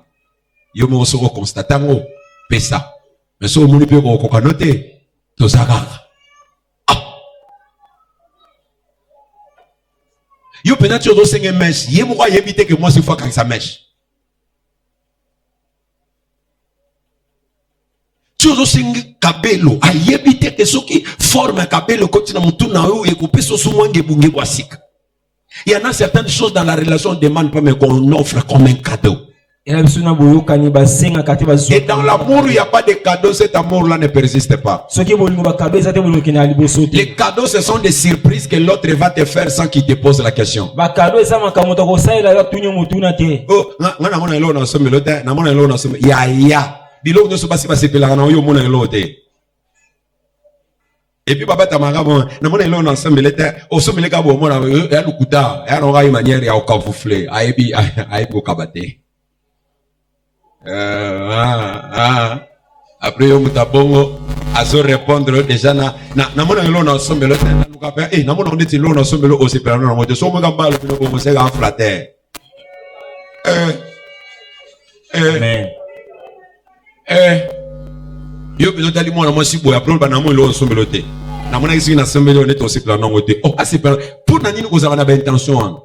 Yo mo soko constatango pesa. Mais so moni pe ko kokanote to saka. Yo peut-être tu dois senga mèche. Ye mo yebite que moi c'est fois quand ça mèche. Tu dois senga kabelo. A yebite que ce qui forme kabelo quand na mutu na yo e ko peso sumange bunge wasika. Il y en a certaines choses dans la relation, on ne demande pas, mais qu'on offre comme un cadeau. Et dans l'amour, il n'y a pas de cadeau, cet amour-là ne persiste pas. Les cadeaux, ce sont des surprises que l'autre va te faire sans qu'il te pose la question. Et puis papa tamara bon na mona elo na ensemble était au sommet ka bo mona ya lukuta ya no ga manière ya okafoufler aibi ko kabate après yo mutabongo azo répondre déjà na mona elo na ensemble était na luka na mona on dit elo na ensemble au super na moto so mo ga ba le ko mo se ga flatter yo peut aller moi na si boya pro ba na mo elo ensemble était na mona ici na ensemble on est aussi plan non côté oh assez pour na nini ko za na ba intention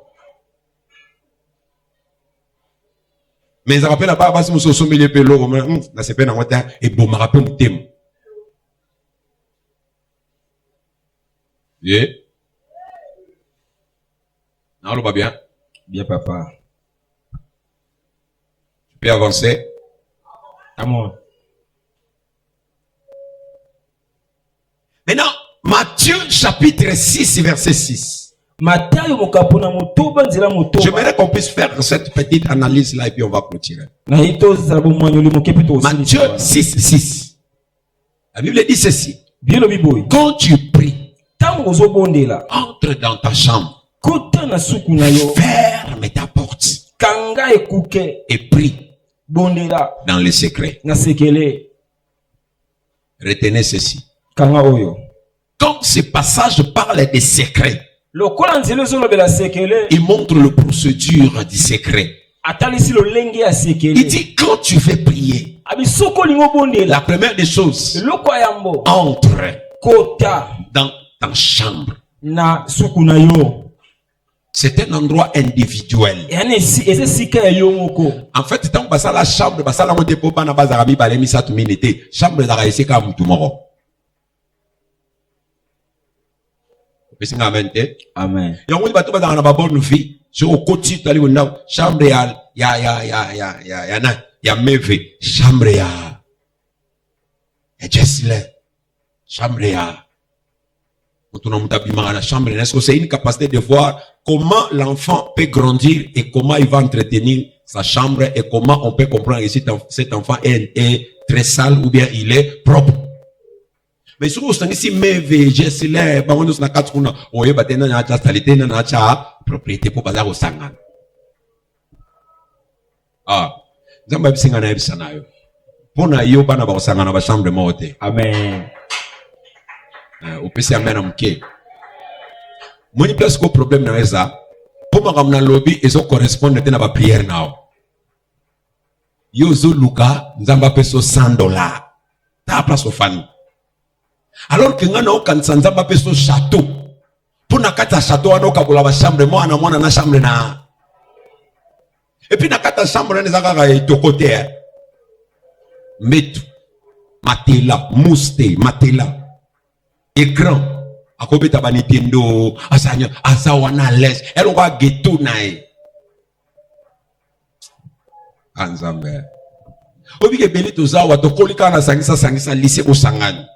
mais ça rappelle pas si mo so ensemble pe lo na se pe na ngota e bo ma rappelle mutem yeah non le pas bien papa tu peux avancer amour. Maintenant, Matthieu chapitre 6, verset 6. J'aimerais qu'on puisse faire cette petite analyse-là et puis on va clôturer. Matthieu 6, 6. La Bible dit ceci. Quand tu pries, entre dans ta chambre, ferme ta porte et prie dans le secret. Retenez ceci. Quand ce passage parle des secrets, il montre la procédure du secret. Il dit quand tu veux prier, la première des choses, entre dans ta chambre. C'est un endroit individuel. En fait, tant que la chambre, chambre amen. Yongo bato ba na ba bonne vie sur au côté tali wona chambre ya meve chambre ya Jesle chambre ya otuna mutabi mangana chambre est-ce que c'est une capacité de voir comment l'enfant peut grandir et comment il va entretenir sa chambre et comment on peut comprendre que cet enfant est très sale ou bien il est propre. Mais si vous avez mes gestes, on a quatre jours, on a battu na stabilité na propriété pour bazar au sangan. Zamba bisinga na ebisana yo. Pona yo bana ba sangana ba chambre mote. Amen. Au PC amen amke. Moni place ko problème na eza. Pour makamna lobby ezo correspondre te na ba prière nao. Yo zo luka nzamba peso $100. Ta place au fan. Alors que ngana okanisa nzamba peso château pour na kata château wana okabula ba chambre mwana na chambre na et puis na kata chambre na ezaka to côté metu matela muste matela écran akobeta ba Nintendo asanya asawana les elo kwa ghetto nae anzambe obike beli to zawa to kolika na sangisa lycée osangani.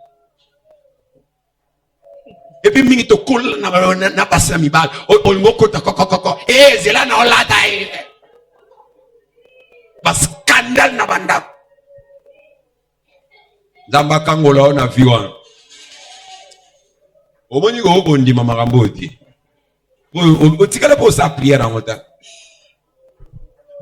Et puis mingi to kol na passa mi bal o ngoko ta kokoko zela na olata bas scandale na banda zamba kangola na viwa o moni go bondi mama kamboti o tikala po sa prière en mota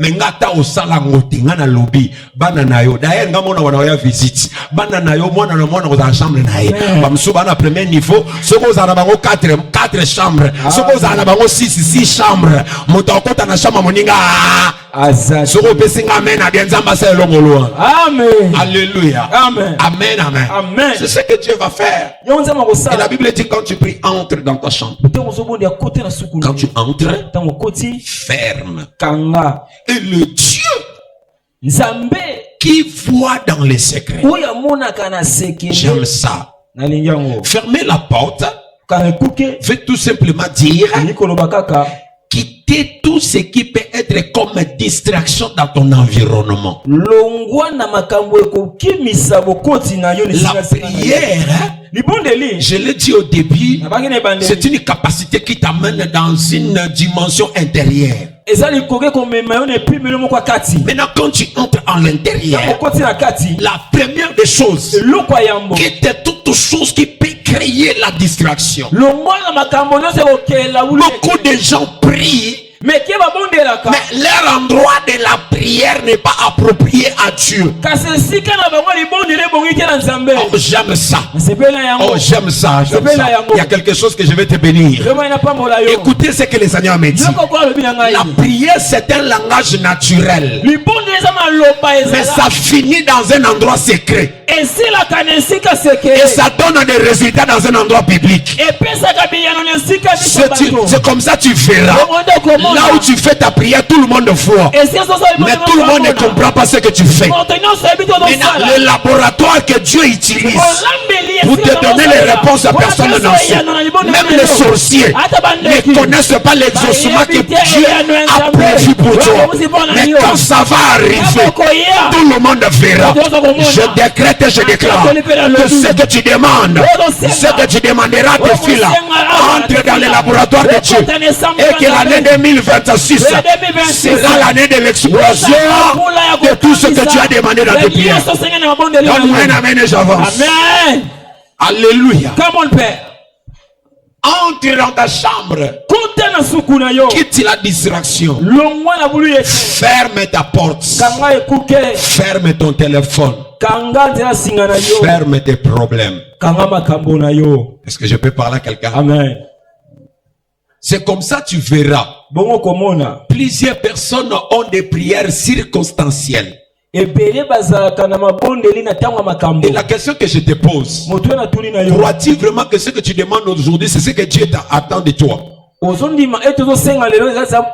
Mengata osala ngotinga na lobby bana na yo d'ailleurs nga mona wana ya visite bana na yo mwana na mwana za chambre na ye bamsu bana premier niveau soko za na bango 4 chambres soko za na bango 6 chambres moto akota na chambre moninga soko pesinga amen a bien nzamba sa elongolo amen alléluia amen amen amen amen c'est ce que Dieu va faire. Et la Bible dit quand tu pries entre dans ta chambre, quand tu entres ferme. Et le Dieu qui voit dans les secrets, j'aime ça. Fermer la porte veut tout simplement dire quitter tout ce qui peut être comme distraction dans ton environnement. La prière, je l'ai dit au début, c'est une capacité qui t'amène dans une dimension intérieure. Maintenant, quand tu entres en l'intérieur, la première des choses, quitte toute chose qui peut créer la distraction. Beaucoup de gens prient, mais leur endroit de la prière n'est pas approprié à Dieu. Oh, j'aime ça. Oh, j'aime ça. Il y a quelque chose que je vais te bénir. Écoutez ce que les Seigneurs me disent. La prière, c'est un langage naturel. Mais ça finit dans un endroit secret. Et ça donne des résultats dans un endroit public. C'est comme ça tu verras. Là où tu fais ta prière, tout le monde voit. Mais tout le monde ne comprend pas ce que tu fais. Maintenant, le laboratoire que Dieu utilise pour te donner les réponses à personne n'en sait. Même les sorciers ne connaissent pas l'exaucement que Dieu a prévu pour toi. Mais quand ça va arriver, tout le monde verra. Je décrète et je déclare que ce que tu demandes, ce que tu demanderas à tes filles, entre dans le laboratoire de Dieu. Et que l'année 2026 sera l'année de l'explosion de tout ce que tu as demandé dans tes prières. Donne-moi un amen et j'avance. Amen. Alléluia. Come on, Père. Entre dans ta chambre. Quitte la distraction. Ferme ta porte. Ferme ton téléphone. Ferme tes problèmes. Est-ce que je peux parler à quelqu'un? Amen. C'est comme ça tu verras. Plusieurs personnes ont des prières circonstancielles. Et la question que je te pose, crois-tu vraiment que ce que tu demandes aujourd'hui, c'est ce que Dieu attend de toi?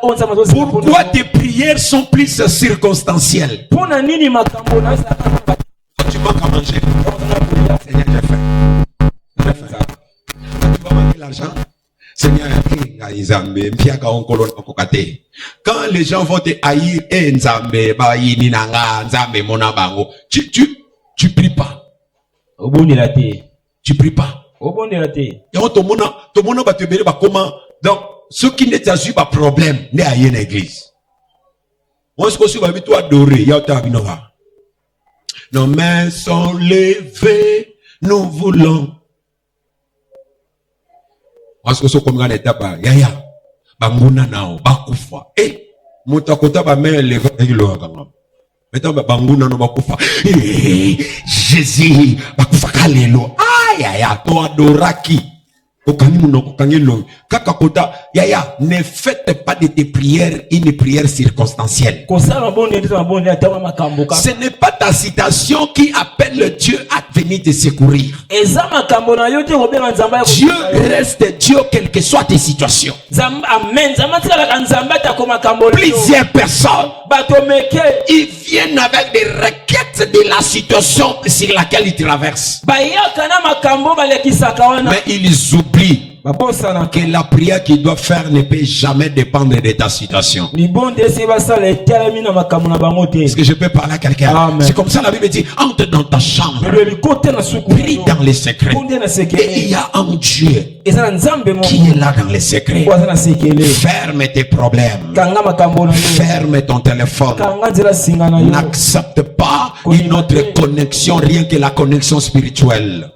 Pourquoi tes prières sont plus circonstancielles? Tu manques à manger. Seigneur, j'ai faim. Tu vas manquer l'argent. Seigneur, quand les gens vont te haïr, tu pries pas. Tu pries pas. Donc, ceux qui ne t'assurent pas problème, n'est à une église. Moi, ce que je vais toi adorer, nos mains sont levées, nous voulons. Parce que ce qu'on a l'étape, yaya, banguna nao, bakufa. Eh, mutakota ba main levée, ilo akanga. Maintenant banguna no bakufa. Eh, Jésus, bakufa kalelo. Aïe aïe, to adoraki. Yaya, ne faites pas de tes prières une prière circonstancielle. Ce n'est pas ta citation qui appelle Dieu à venir te secourir. Dieu reste Dieu quelle que soit tes situations. Plusieurs personnes, ils viennent avec des requêtes de la situation sur laquelle ils traversent. Mais ils oublient que la prière qu'ils doivent faire ne peut jamais dépendre de ta situation. Est-ce que je peux parler à quelqu'un? C'est comme ça la Bible dit, entre dans ta chambre, prie dans les secrets. Et il y a un Dieu qui est là dans les secrets. Ferme tes problèmes. Ferme ton téléphone. N'accepte pas une autre connexion, rien que la connexion spirituelle.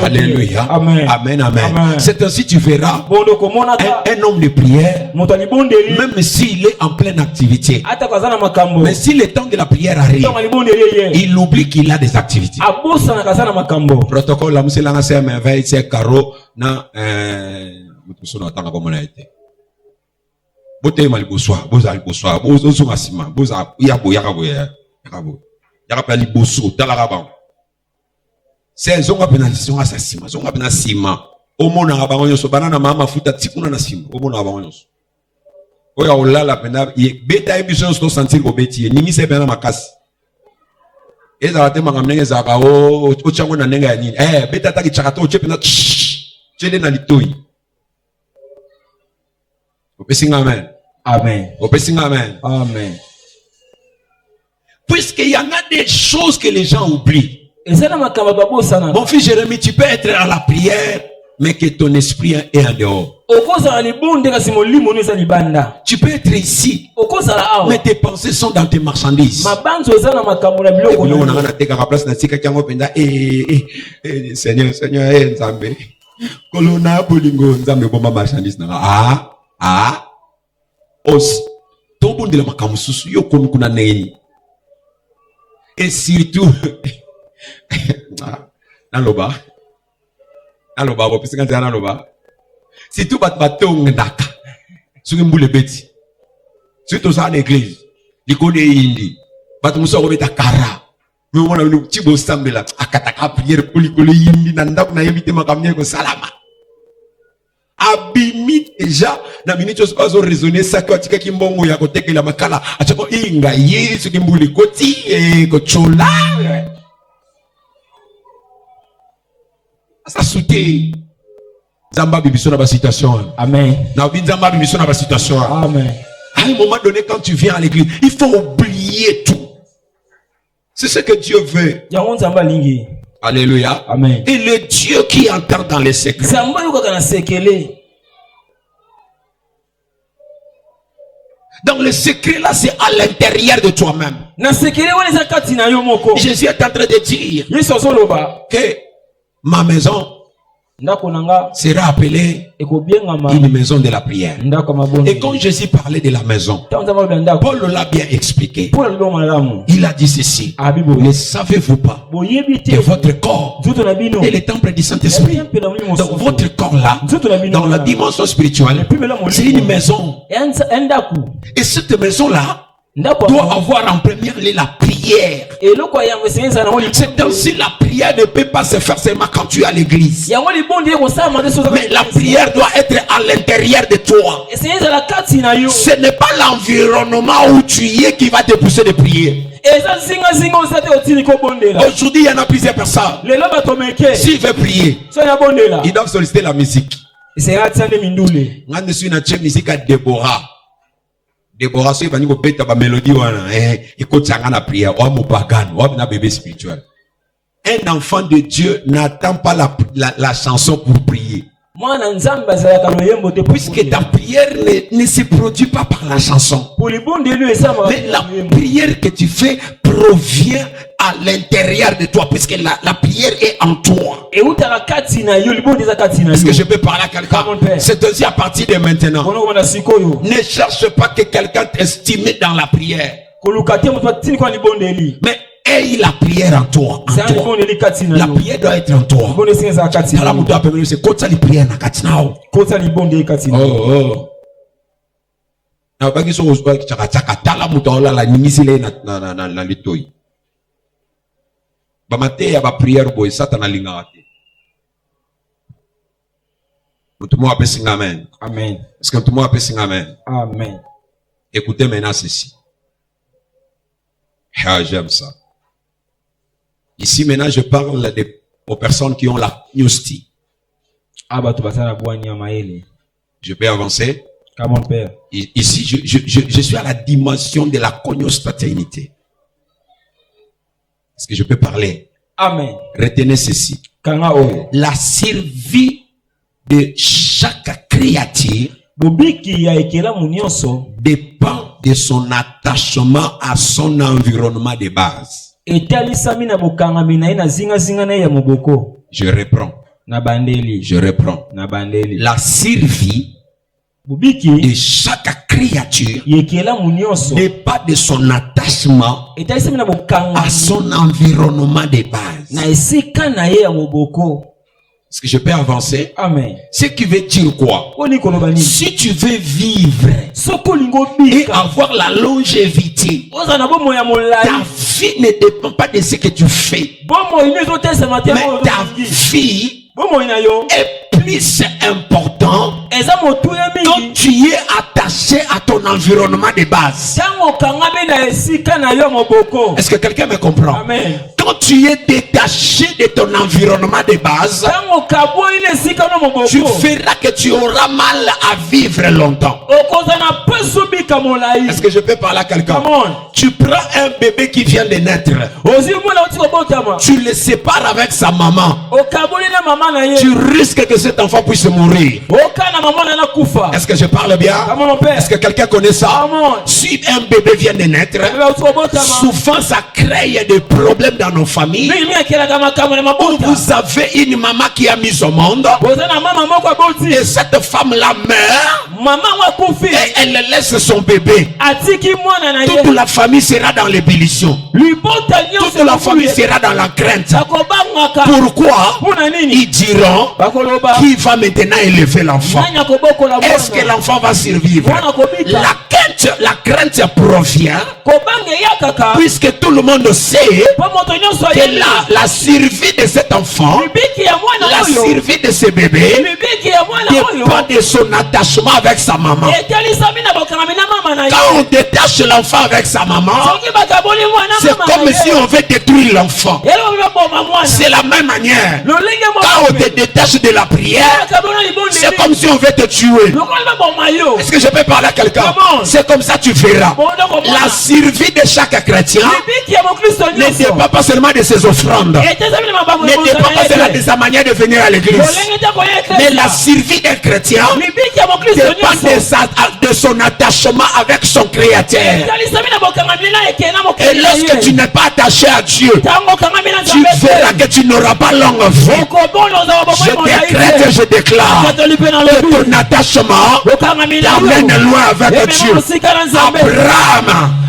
Alléluia. Amen. Amen, amen. C'est ainsi tu verras un homme de prière, même s'il est en pleine activité, mais si le temps de la prière arrive, il oublie qu'il a des activités. Protocole, la musique, c'est merveille, c'est carreau, na, bote mali boswa boza boswa bozo masima boza yabo yaka liboso talaka ba c'est zonga penalisation asasima zonga penasima omona ka bango nyoso banana mama futa tikuna na sima omona ka bango nyoso oya olala pena beta ebiso sto sentir ko beti ningi se pena makasi eza te makamnenge za ka o chango na nenga ya nini beta taki chakato o chepena chele na litoi. Amen. Amen. Amen. Amen. Puisqu'il y en a des choses que les gens oublient. Mon fils Jérémie, tu peux être à la prière, mais que ton esprit est en dehors. Tu peux être ici, mais tes pensées sont dans tes marchandises. Seigneur, Nzambe. Kolona bolingo Nzambe bomba marchandise na. Os tout bon de la makamususu yo kuna neni et surtout naloba bo pisika nzana naloba surtout bato ngdaka suki mbule beti surtout ça en église likode indi bato muso ko beta kara me mona no tibo sambela akataka prière kulikole yindi na ndako na yebite makamye ko salama abimi déjà na minute so bazo raisonner ça que tika kimbongo ya kotekela makala achako inga yesu kimbuli koti ko chola ça souté Zamba bibiso na ba situation. Amen. Na Zamba bibiso na ba situation. Amen. À un moment donné quand tu viens à l'église, il faut oublier tout. C'est ce que Dieu veut. Alléluia. Amen. Et le Dieu qui entend dans les secrets. Dans le secret là, c'est à l'intérieur de toi-même. Jésus est en train de dire que ma maison sera appelée une maison de la prière. Et quand Jésus parlait de la maison, Paul l'a bien expliqué. Il a dit ceci: ne savez-vous pas que votre corps est le temple du Saint-Esprit? Donc votre corps là, dans la dimension spirituelle, c'est une maison. Et cette maison là doit avoir en première lieu la prière. C'est ainsi la prière ne peut pas se faire seulement quand tu es à l'église. Mais la prière doit être à l'intérieur de toi. Ce n'est pas l'environnement où tu es qui va te pousser de prier. Aujourd'hui, il y en a plusieurs personnes. S'il veut prier, il doit solliciter la musique. Je suis une musique à Déborah. Déborah, si vous avez une mélodie, écoute ça, la prière, ou un bébé spirituel. Un enfant de Dieu n'attend pas la chanson pour prier. Puisque ta prière ne se produit pas par la chanson. Mais la prière que tu fais provient à l'intérieur de toi, puisque la prière est en toi. Est-ce que je peux parler à quelqu'un? C'est aussi à partir de maintenant. Ne cherche pas que quelqu'un t'estime dans la prière. Mais aie la prière en toi. La prière doit être en toi. C'est quoi ça, la prière? Bamate ya ba prière boy satana lingaka te. Tout le monde appelle sing amen. Amen. Est-ce que tout le monde appelle sing amen? Amen. Écoutez maintenant ceci. Ah, j'aime ça. Ici maintenant je parle aux personnes qui ont la gnostie. Je peux avancer? Come on, Père. Ici je suis à la dimension de la cognospatéinité. Est-ce que je peux parler? Amen. Retenez ceci. La survie de chaque créature dépend de son attachement à son environnement de base. Je reprends. La survie de chaque créature dépend de son attachement à son environnement de base. Est-ce que je peux avancer? Amen. Ce qui veut dire quoi? Si tu veux vivre et avoir la longévité, ta vie ne dépend pas de ce que tu fais, mais ta vie est plus important quand tu es attaché à ton environnement de base. Est-ce que quelqu'un me comprend? Amen. Quand tu es détaché de ton environnement de base, tu verras que tu auras mal à vivre longtemps. Est-ce que je peux parler à quelqu'un? Tu prends un bébé qui vient de naître, tu le sépares avec sa maman, tu risques que cet enfant puisse mourir. Est-ce que je parle bien? Est-ce que quelqu'un connaît ça? Si un bébé vient de naître, souvent ça crée des problèmes dans nos familles. Où vous avez une maman qui a mis au monde et cette femme-là meurt et elle laisse son bébé. Toute la famille sera dans l'ébullition. Toute la famille sera dans la crainte. Pourquoi? Ils diront, qui va maintenant élever l'enfant? Est-ce que l'enfant va survivre? La crainte provient puisque tout le monde sait que la survie de cet enfant, la survie de ce bébé dépend de son attachement avec sa maman. Quand on détache l'enfant avec sa maman, c'est comme si on veut détruire l'enfant. C'est la même manière. Quand on te détache de la prière, c'est comme si on veut te tuer. Est-ce que je peux parler à quelqu'un? C'est comme ça tu verras. La survie de chaque chrétien ne dépend pas seulement de ses offrandes, ne dépend pas seulement de sa manière de venir à l'église, mais la survie d'un chrétien dépend de son attachement avec son Créateur. Et lorsque tu n'es pas attaché à Dieu, tu verras que tu n'auras pas longue vie. Je décrète et je déclare que ton attachement t'amène loin avec Dieu.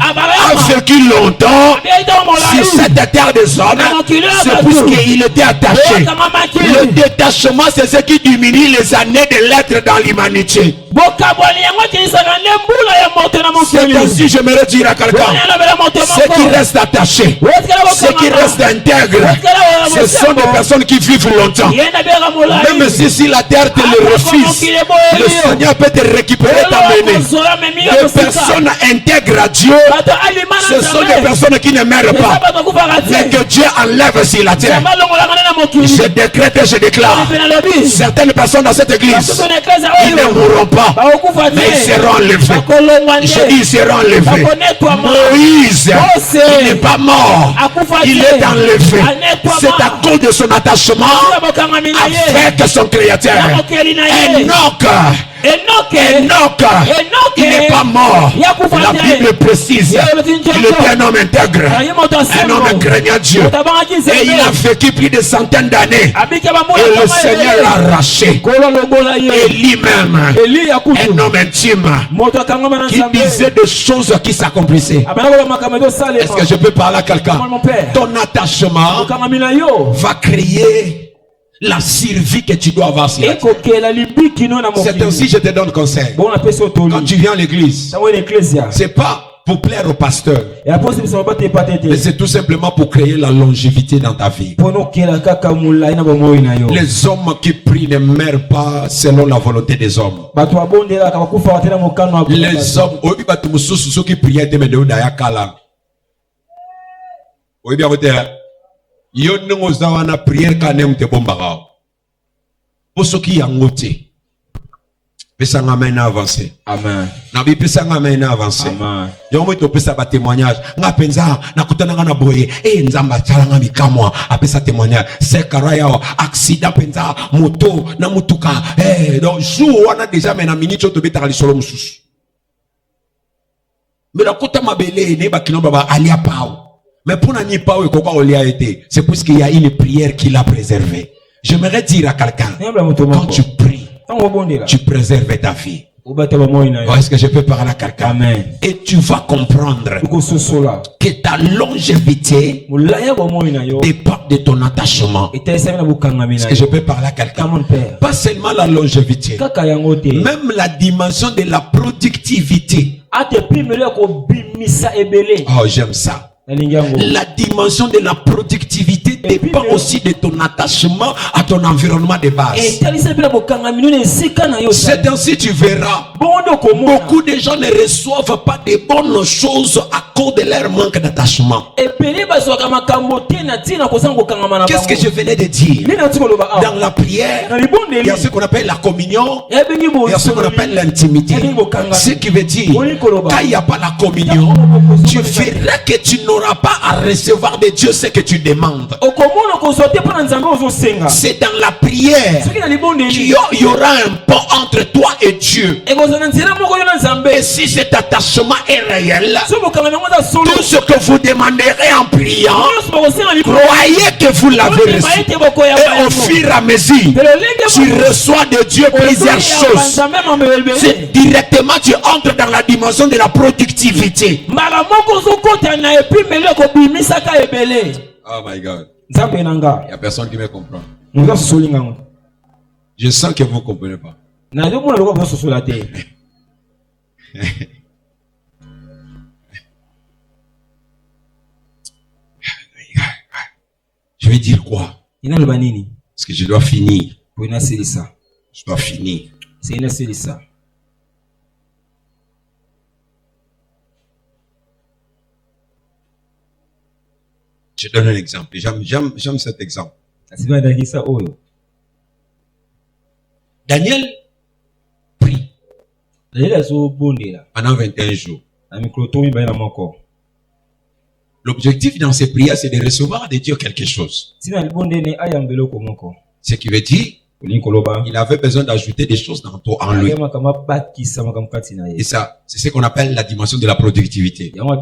Abraham a vécu longtemps sur cette terre des hommes, c'est puisqu'il était attaché. Le détachement, c'est ce qui diminue les années de l'être dans l'humanité. C'est ainsi, j'aimerais dire à quelqu'un, ceux qui restent attachés, ceux qui restent intègres, ce sont des personnes qui vivent longtemps. Même si la terre te le refuse, le Seigneur peut te récupérer, t'amener. Les personnes intègres à Dieu, ce sont des personnes qui ne meurent pas, mais que Dieu enlève sur la terre. Je décrète et je déclare, certaines personnes dans cette église, ils ne mourront pas, mais ils seront enlevés. Je dis ils seront enlevés. Moïse, il n'est pas mort, il est enlevé. C'est à cause de son attachement avec son Créateur. Enoch, il n'est pas mort. La Bible précise, il était un homme intègre, un homme craignant Dieu, et il a vécu plus de centaines d'années, et le Seigneur l'a arraché. Élie même, un homme intime, qui disait des choses qui s'accomplissaient. Est-ce que je peux parler à quelqu'un? Ton attachement va créer la survie que tu dois avoir sur la terre. C'est ainsi je te donne conseil. Quand tu viens à l'église, c'est pas pour plaire au pasteur, mais c'est tout simplement pour créer la longévité dans ta vie. Les hommes qui prient ne meurent pas selon la volonté des hommes. Les hommes, ceux qui priaient yo nengo zawana prière kanem te bombara. Pour ceux qui yangote. Pesa amen avancé. Amen. Nabi pesa amen avancé. Amen. Yomwe to pesa ba témoignage. Nga penza nakutana nga na boye. Nzamba tsala nga mikamwa apesa témoignage. C'est karaya accident penza moto na mutuka. Donc jour on a déjà mena minute to betaka lisolo mususu. Mais la kota mabele ne ba kilomba ba alia pao. Mais pour n'ani pao et koka olia été. C'est parce qu'il y a une prière qui l'a préservé. J'aimerais dire à quelqu'un, quand tu pries, tu préserves ta vie. Est-ce que je peux parler à quelqu'un? Amen. Et tu vas comprendre que ta longévité dépend de ton attachement. Est-ce que je peux parler à quelqu'un? Pas seulement la longévité, même la dimension de la productivité. Oh, j'aime ça. La dimension de la productivité dépend aussi de ton attachement à ton environnement de base. C'est ainsi tu verras. Beaucoup de gens ne reçoivent pas de bonnes choses à cause de leur manque d'attachement. Qu'est-ce que je venais de dire? Dans la prière, il y a ce qu'on appelle la communion, il y a ce qu'on appelle l'intimité. Ce qui veut dire, quand il n'y a pas la communion, tu verras que tu n'auras pas à recevoir de Dieu ce que tu demandes. C'est dans la prière qu'il y aura un pont entre toi et Dieu. Et si cet attachement est réel, tout ce que vous demanderez en priant, croyez que vous l'avez reçu. Et au fur et à mesure, tu reçois de Dieu plusieurs choses. C'est directement, tu entres dans la dimension de la productivité. Oh my God. Il n'y a personne qui me comprend. Je sens que vous ne comprenez pas. Je vais dire quoi? Parce que je dois finir. Je dois finir. Je donne un exemple. J'aime cet exemple. Daniel prie pendant 21 jours. L'objectif dans ces prières, c'est de recevoir de Dieu quelque chose. Ce qui veut dire, il avait besoin d'ajouter des choses dans toi, en lui. Et ça, c'est ce qu'on appelle la dimension de la productivité. Quand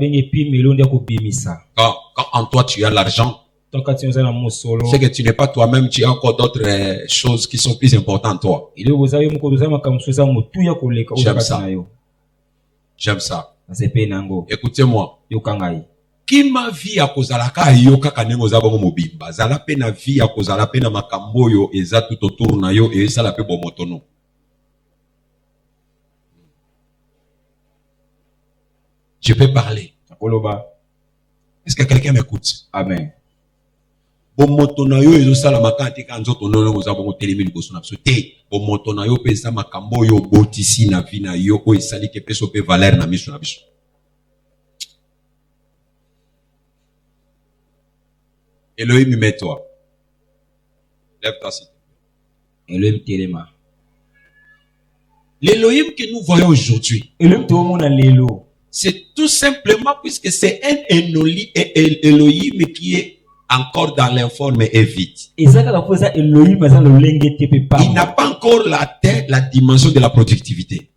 en toi tu as l'argent, c'est que tu n'es pas toi-même, tu as encore d'autres choses qui sont plus importantes en toi. J'aime ça. J'aime ça. Écoutez-moi. Qui ma vie à kozalaka yo kaka nengo za bongo mobimba zala pe na vie à kozala pe na makambo yo eza tout autour na yo et ça la pe bomotono. Je peux parler. Est-ce que quelqu'un m'écoute? Amen. Bomotono yo ezo sala makati ka nzoto nono za bongo telemi liboso na biso te. Bomotono yo pe sa makambo yo botisi na vie na yo o esali ke peso pe valeur na miso na biso. Elohim, mets-toi. Lève-toi, s'il te plaît. Elohim Telema. L'Elohim que nous voyons aujourd'hui, c'est tout simplement puisque c'est un Elohim qui est encore dans l'informe et vide. Il n'a pas encore la dimension de la productivité.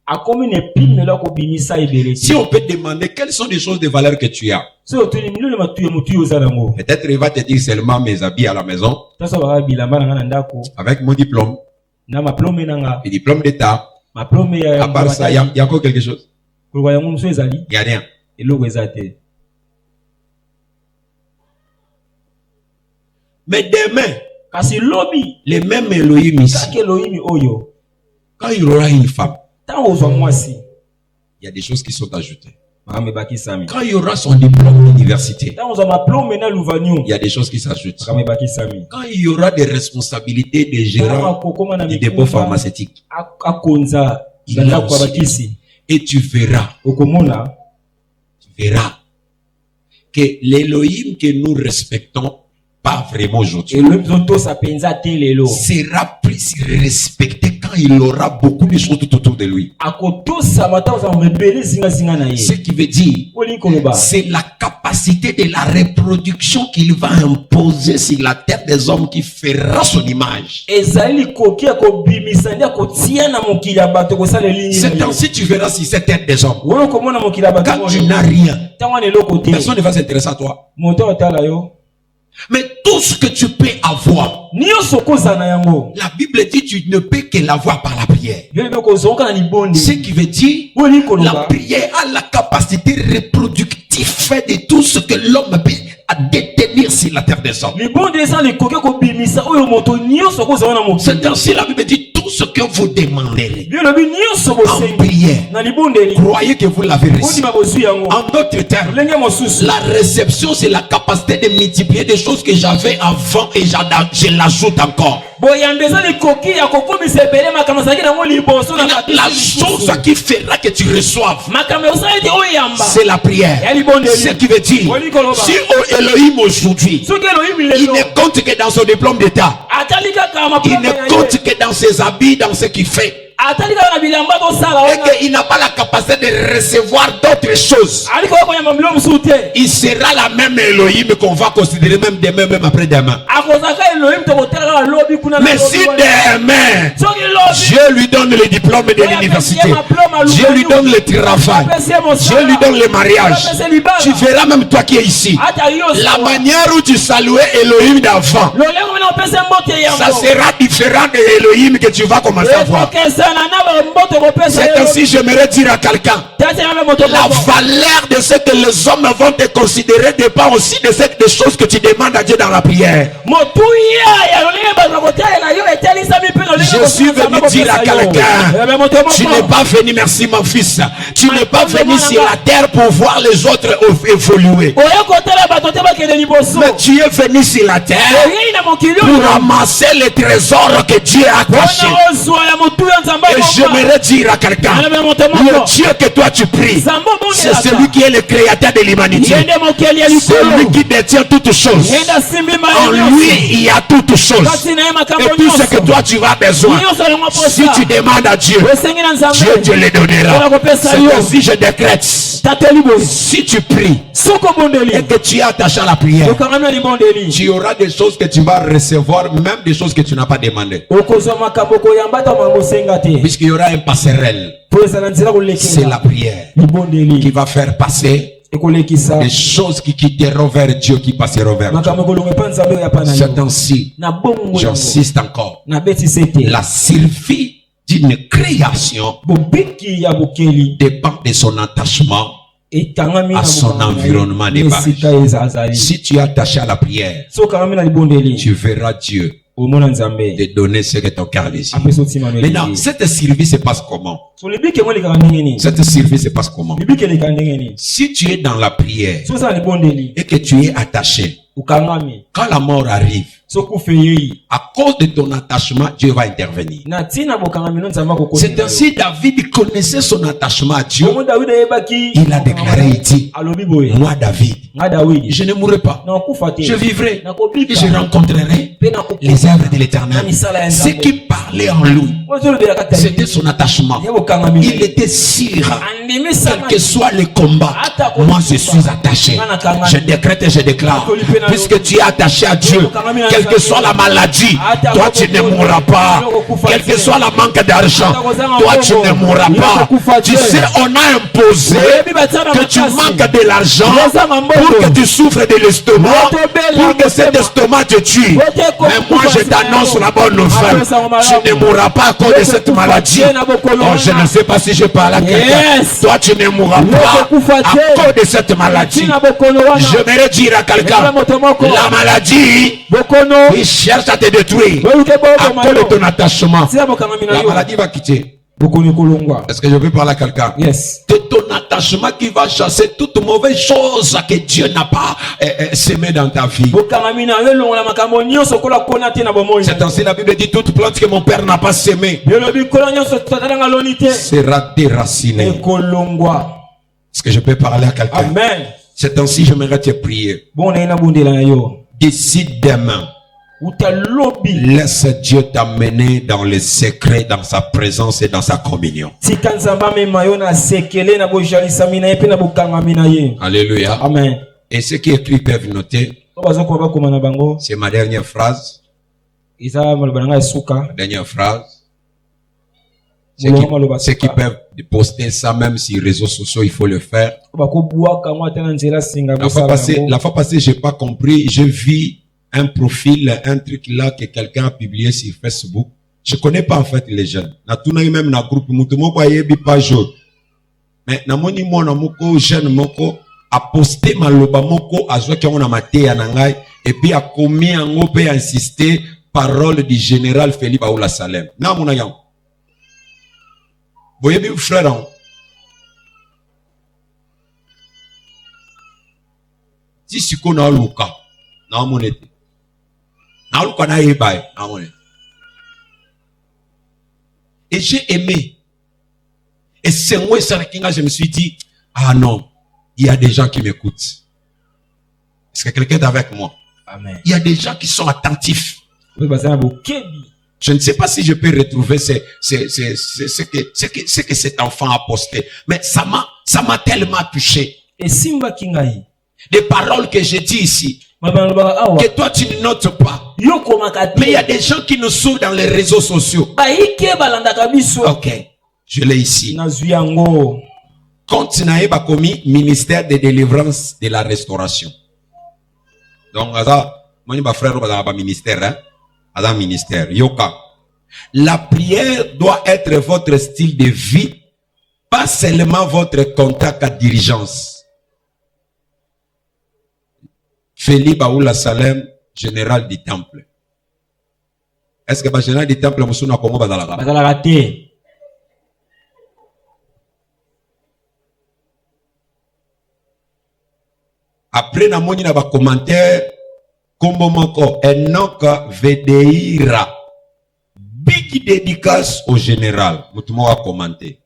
Si on peut demander quelles sont les choses de valeur que tu as, peut-être il va te dire seulement mes habits à la maison, avec mon diplôme, et diplôme d'état. À part ça, il y a encore quelque chose? Il n'y a rien. Mais demain, les mêmes Elohim ici, quand il y aura une femme, il y a des choses qui sont ajoutées. Quand il y aura son diplôme d'université, il y a des choses qui s'ajoutent. Quand il y aura des responsabilités des gérants du dépôt pharmaceutique, et tu verras que l'Elohim que nous respectons pas vraiment aujourd'hui sera plus respecté quand il aura beaucoup de choses tout autour de lui. Ce qui veut dire, c'est la capacité de la reproduction qu'il va imposer sur la terre des hommes qui fera son image. C'est ainsi tu verras si cette terre des hommes. Quand tu n'as rien, personne ne va s'intéresser à toi. Mais tout ce que tu peux avoir, la Bible dit tu ne peux que l'avoir par la prière. Ce qui veut dire la prière a la capacité reproductive de tout ce que l'homme peut à détenir sur la terre des hommes. C'est ainsi la Bible dit tout ce que vous demanderez en prière, croyez que vous l'avez reçu. En d'autres termes, la réception c'est la capacité de multiplier des choses que j'avais avant et je l'ajoute encore. La chose qui fera que tu reçoives, c'est la prière. Ce qui veut dire, si Elohim aujourd'hui, il ne compte que dans son diplôme d'état, il ne compte que dans ses habits, dans ce qu'il fait, et qu'il n'a pas la capacité de recevoir d'autres choses, il sera la même Elohim qu'on va considérer même demain, même après-demain. Mais si demain Dieu lui donne le diplôme de l'université, Dieu lui donne le travail, Dieu lui donne le mariage, tu verras même toi qui es ici, la manière où tu saluais Elohim d'avant, ça sera différent de Elohim que tu vas commencer à voir. C'est ainsi, j'aimerais dire à quelqu'un, la valeur de ce que les hommes vont te considérer dépend aussi de ces choses que tu demandes à Dieu dans la prière. Je suis venu dire à quelqu'un, tu n'es pas venu, merci mon fils, tu n'es pas venu sur la terre pour voir les autres évoluer, mais tu es venu sur la terre pour ramasser les trésors que Dieu a cachés. Et j'aimerais dire à quelqu'un, le Dieu que toi tu pries, c'est celui qui est le créateur de l'humanité, celui qui détient toutes choses. En lui il y a toutes choses, et tout ce que toi tu as besoin, si tu demandes à Dieu, Dieu te le donnera. C'est ainsi je décrète, si tu pries et que tu es attaché à la prière, tu auras des choses que tu vas recevoir, même des choses que tu n'as pas demandées, puisqu'il y aura un passerelle. C'est la prière qui va faire passer des choses qui quitteront vers Dieu, qui passeront vers Dieu. C'est ainsi, j'insiste encore, la survie d'une création dépend de son attachement à son environnement de base. Si tu es attaché à la prière, tu verras Dieu de donner ce que ton cœur désire. Maintenant, cette survie se passe comment? Cette survie se passe comment? Si tu es dans la prière et que tu es attaché, quand la mort arrive, à cause de ton attachement, Dieu va intervenir. C'est ainsi David connaissait son attachement à Dieu. Il a déclaré, il dit, moi David, je ne mourrai pas, je vivrai et je rencontrerai les œuvres de l'Éternel. Ce qui parlait en lui, c'était son attachement. Il était sûr, quel que soit le combat, moi je suis attaché. Je décrète et je déclare, puisque tu es attaché à Dieu, quelle que soit la maladie, toi tu ne mourras pas. Quel que soit la manque d'argent, toi tu ne mourras pas. Tu sais, on a imposé que tu manques de l'argent pour que tu souffres de l'estomac, pour que cet estomac te tue. Mais moi je t'annonce la bonne nouvelle, tu ne mourras pas à cause de cette maladie. Oh, je ne sais pas si je parle à quelqu'un. Toi tu ne mourras pas à cause de cette maladie. Je vais dire à quelqu'un, la maladie, il cherche à te détruire à cause de ton attachement. La maladie va quitter. Est-ce que je peux parler à quelqu'un? Yes. C'est ton attachement qui va chasser toute mauvaise chose que Dieu n'a pas semé dans ta vie. C'est ainsi la Bible dit, toute plante que mon père n'a pas semée sera déracinée. Est-ce que je peux parler à quelqu'un? Amen. C'est ainsi j'aimerais te prier. Décide demain Laisse Dieu t'amener dans les secrets, dans sa présence et dans sa communion. Alléluia. Amen. Et ceux qui écrivent peuvent noter. C'est ma dernière phrase. Dernière phrase. Ceux qui peuvent poster ça même sur les réseaux sociaux, il faut le faire. La fois passée, j'ai pas compris. J'ai vu un profil, un truc là que quelqu'un a publié sur Facebook. Je connais pas en fait les jeunes. Na tuna même na groupe mutu moko ayebi pas jour. Mais na moni mona moko jeune moko a posté maloba moko azwa ki ona mateya na ngai et puis a commis en ope insister parole du général Félix Baoula Salem. Na mona yang. Boyebi frère an. Si siko na luka na monete. Et j'ai aimé. Et c'est moi, je me suis dit, ah non, il y a des gens qui m'écoutent. Est-ce que quelqu'un est avec moi? Amen. Il y a des gens qui sont attentifs. Je ne sais pas si je peux retrouver ce que cet enfant a posté. Mais ça m'a tellement touché. Et Simba Kingai. Des paroles que j'ai dit ici. Que toi tu ne notes pas. Mais il y a des gens qui nous suivent dans les réseaux sociaux. Ok, je l'ai ici. Compte naïba commis ministère de délivrance de la restauration. Donc, moi frère ministère, hein? Ministère. Yoka. La prière doit être votre style de vie, pas seulement votre contact à dirigeance. Félix Baoula Salem, général du temple. Est-ce que le général du temple Moussuna comment bazalaga? Bazalaga te. Après na moni na ba commentaire kombo moko Enoch Vedeira. Big dédicace au général. Mutumo a commenté.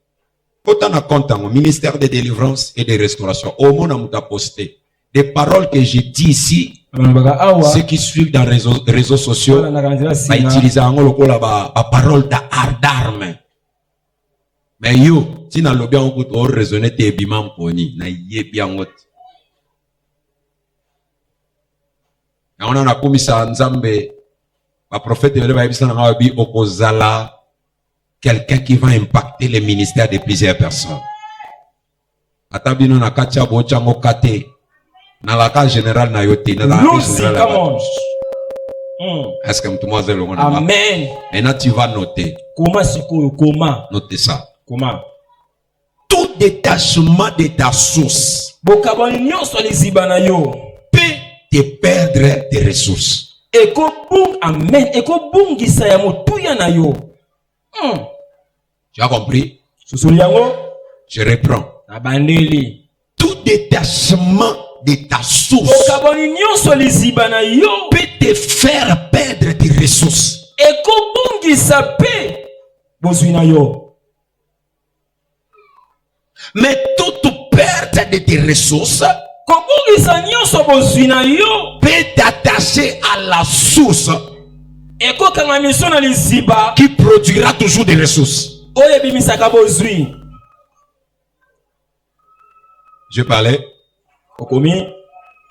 Autant na compte au ministère de délivrance et de restauration. Au monde muta posté. Des paroles que j'ai dit ici, ceux qui suivent dans les réseaux sociaux, va utiliser la parole d'arme. Mais yo, si na lobi on peut raisonner te bimam poni, na yebi angot. Na on a komisa nzambe, ba prophète de ba yebisa na ngabi okozala quelqu'un qui va impacter le ministère de plusieurs personnes. Atabino na katia bochango kate. Dans la case générale na yote na la est-ce que tout le monde est amen. Maintenant tu vas noter. Comment Notez ça. Comment tout détachement de ta source peut te perdre tes ressources. Amen. Tu as compris? Je reprends. Tout détachement de ta source peut te faire perdre tes ressources. Mais toute perte de tes ressources peut t'attacher à la source qui produira toujours des ressources. Je parlais.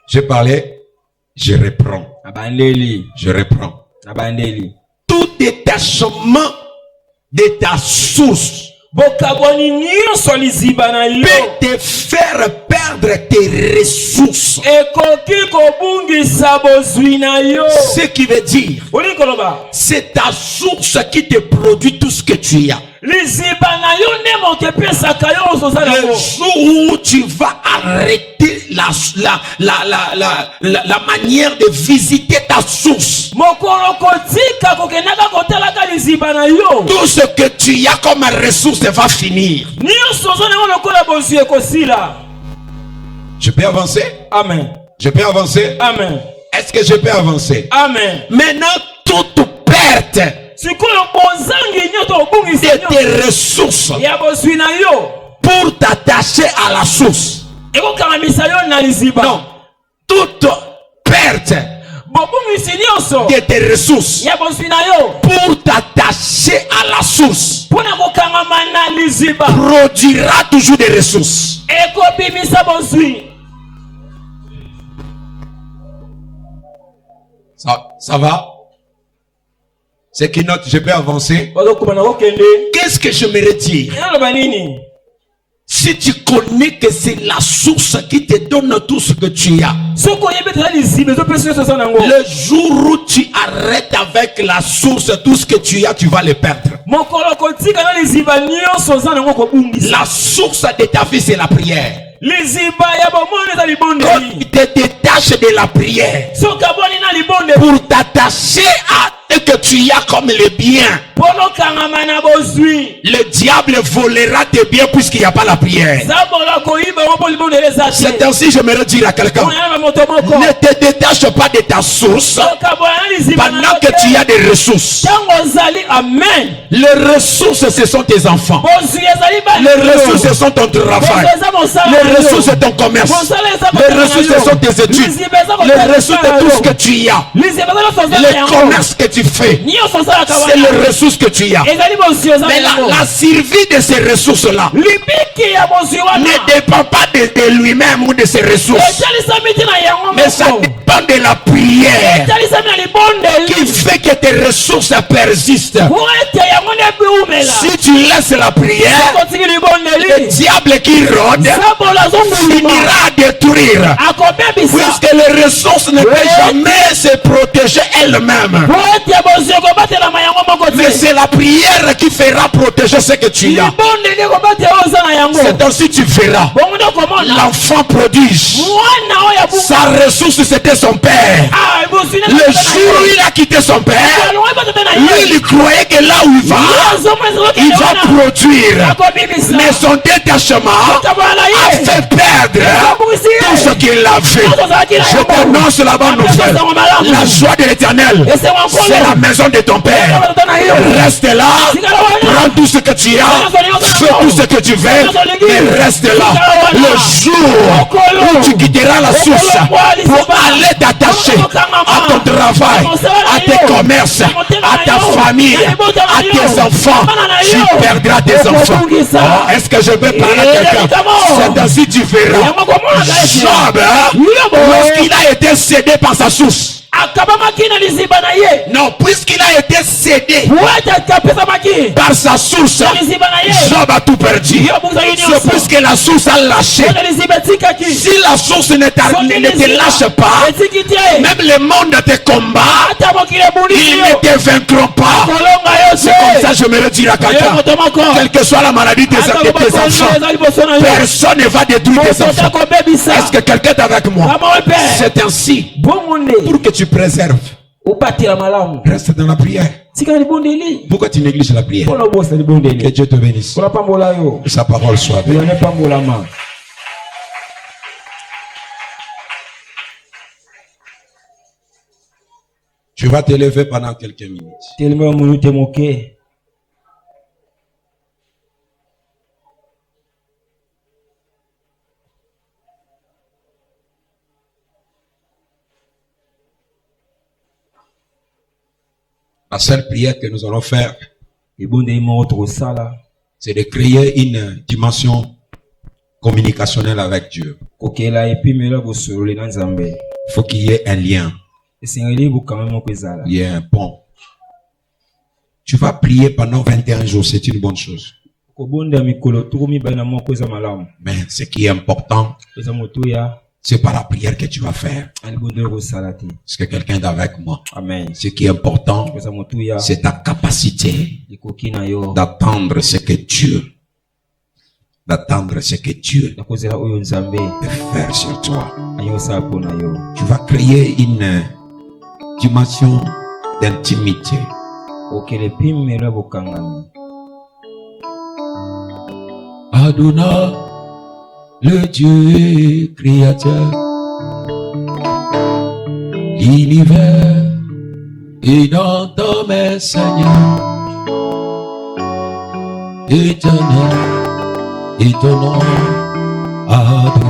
Je parlais, je reprends. Je reprends. Tout détachement de ta source peut te faire perdre tes ressources. Ce qui veut dire, c'est ta source qui te produit tout ce que tu as. Le jour où tu vas arrêter la manière de visiter ta source, tout ce que tu as comme ressource va finir. Je peux avancer? Amen. Je peux avancer? Amen. Est-ce que je peux avancer? Amen. Maintenant, toute perte de tes ressources pour t'attacher à la source. Non, toute perte de tes ressources pour t'attacher à la source produira toujours des ressources. Ça va? C'est qui note, je peux avancer. Qu'est-ce que j'aimerais dire? Si tu connais que c'est la source qui te donne tout ce que tu as, le jour où tu arrêtes avec la source, tout ce que tu as, tu vas le perdre. La source de ta vie, c'est la prière. Quand tu te détaches de la prière pour t'attacher à ce que tu as comme le bien, le diable volera tes biens puisqu'il n'y a pas la prière. C'est ainsi, j'aimerais dire à quelqu'un, ne te détache pas de ta source pendant que tu as des ressources. Les ressources, ce sont tes enfants. Les ressources, ce sont ton travail. Les ressources, c'est ton commerce. Les ressources, ce sont tes études. Les ressources, c'est tout ce que tu as. Le commerce que tu fais, c'est les ressources que tu as. Mais la survie de ces ressources-là ne dépend pas de lui-même ou de ses ressources, mais ça dépend de la prière qui fait que tes ressources persistent. Si tu laisses la prière, le diable qui rôde finira à détruire, puisque les ressources ne peuvent jamais se protéger elles-mêmes. Mais c'est la prière qui fera protéger ce que tu as. C'est ainsi tu verras. L'enfant prodige, sa ressource c'était son père. Le jour où il a quitté son père, lui il croyait que là où il va produire. Mais son détachement a fait perdre tout ce qu'il avait. Je t'annonce la bonne nouvelle. La joie de l'Éternel, c'est la maison de ton père. Reste là, prends tout ce que tu as, fais tout ce que tu veux, mais reste là. Le jour où tu quitteras la source pour aller t'attacher à ton travail, à tes commerces, à ta famille, à tes enfants, tu perdras tes enfants. Oh, est-ce que je peux parler à quelqu'un? C'est ainsi tu verras. Job, lorsqu'il a été cédé par sa source, non, puisqu'il a été cédé par sa source, Job a tout perdu. C'est puisque la source a lâché. Si la source ne te lâche pas, même le monde te combat, ils ne te vaincront pas. C'est comme ça, je me dire à quelqu'un, quelle que soit la maladie de tes enfants, personne ne va détruire tes enfants. Est-ce que quelqu'un est avec moi? C'est ainsi, pour que tu préserves, reste dans la prière. Pourquoi tu négliges la prière? Que Dieu te bénisse. Que sa parole soit bénie. Tu vas te lever pendant quelques minutes. La seule prière que nous allons faire, c'est de créer une dimension communicationnelle avec Dieu. Il faut qu'il y ait un lien. Il y a un pont. Tu vas prier pendant 21 jours, c'est une bonne chose. Mais ce qui est important, c'est pas la prière que tu vas faire. Est-ce que quelqu'un est avec moi? Amen. Ce qui est important, c'est ta capacité d'attendre ce que Dieu peut faire sur toi. Tu vas créer une dimension d'intimité. Adonai, le Dieu créateur, l'univers est dans ta main, Seigneur. Éternel, étonnant, Adonai.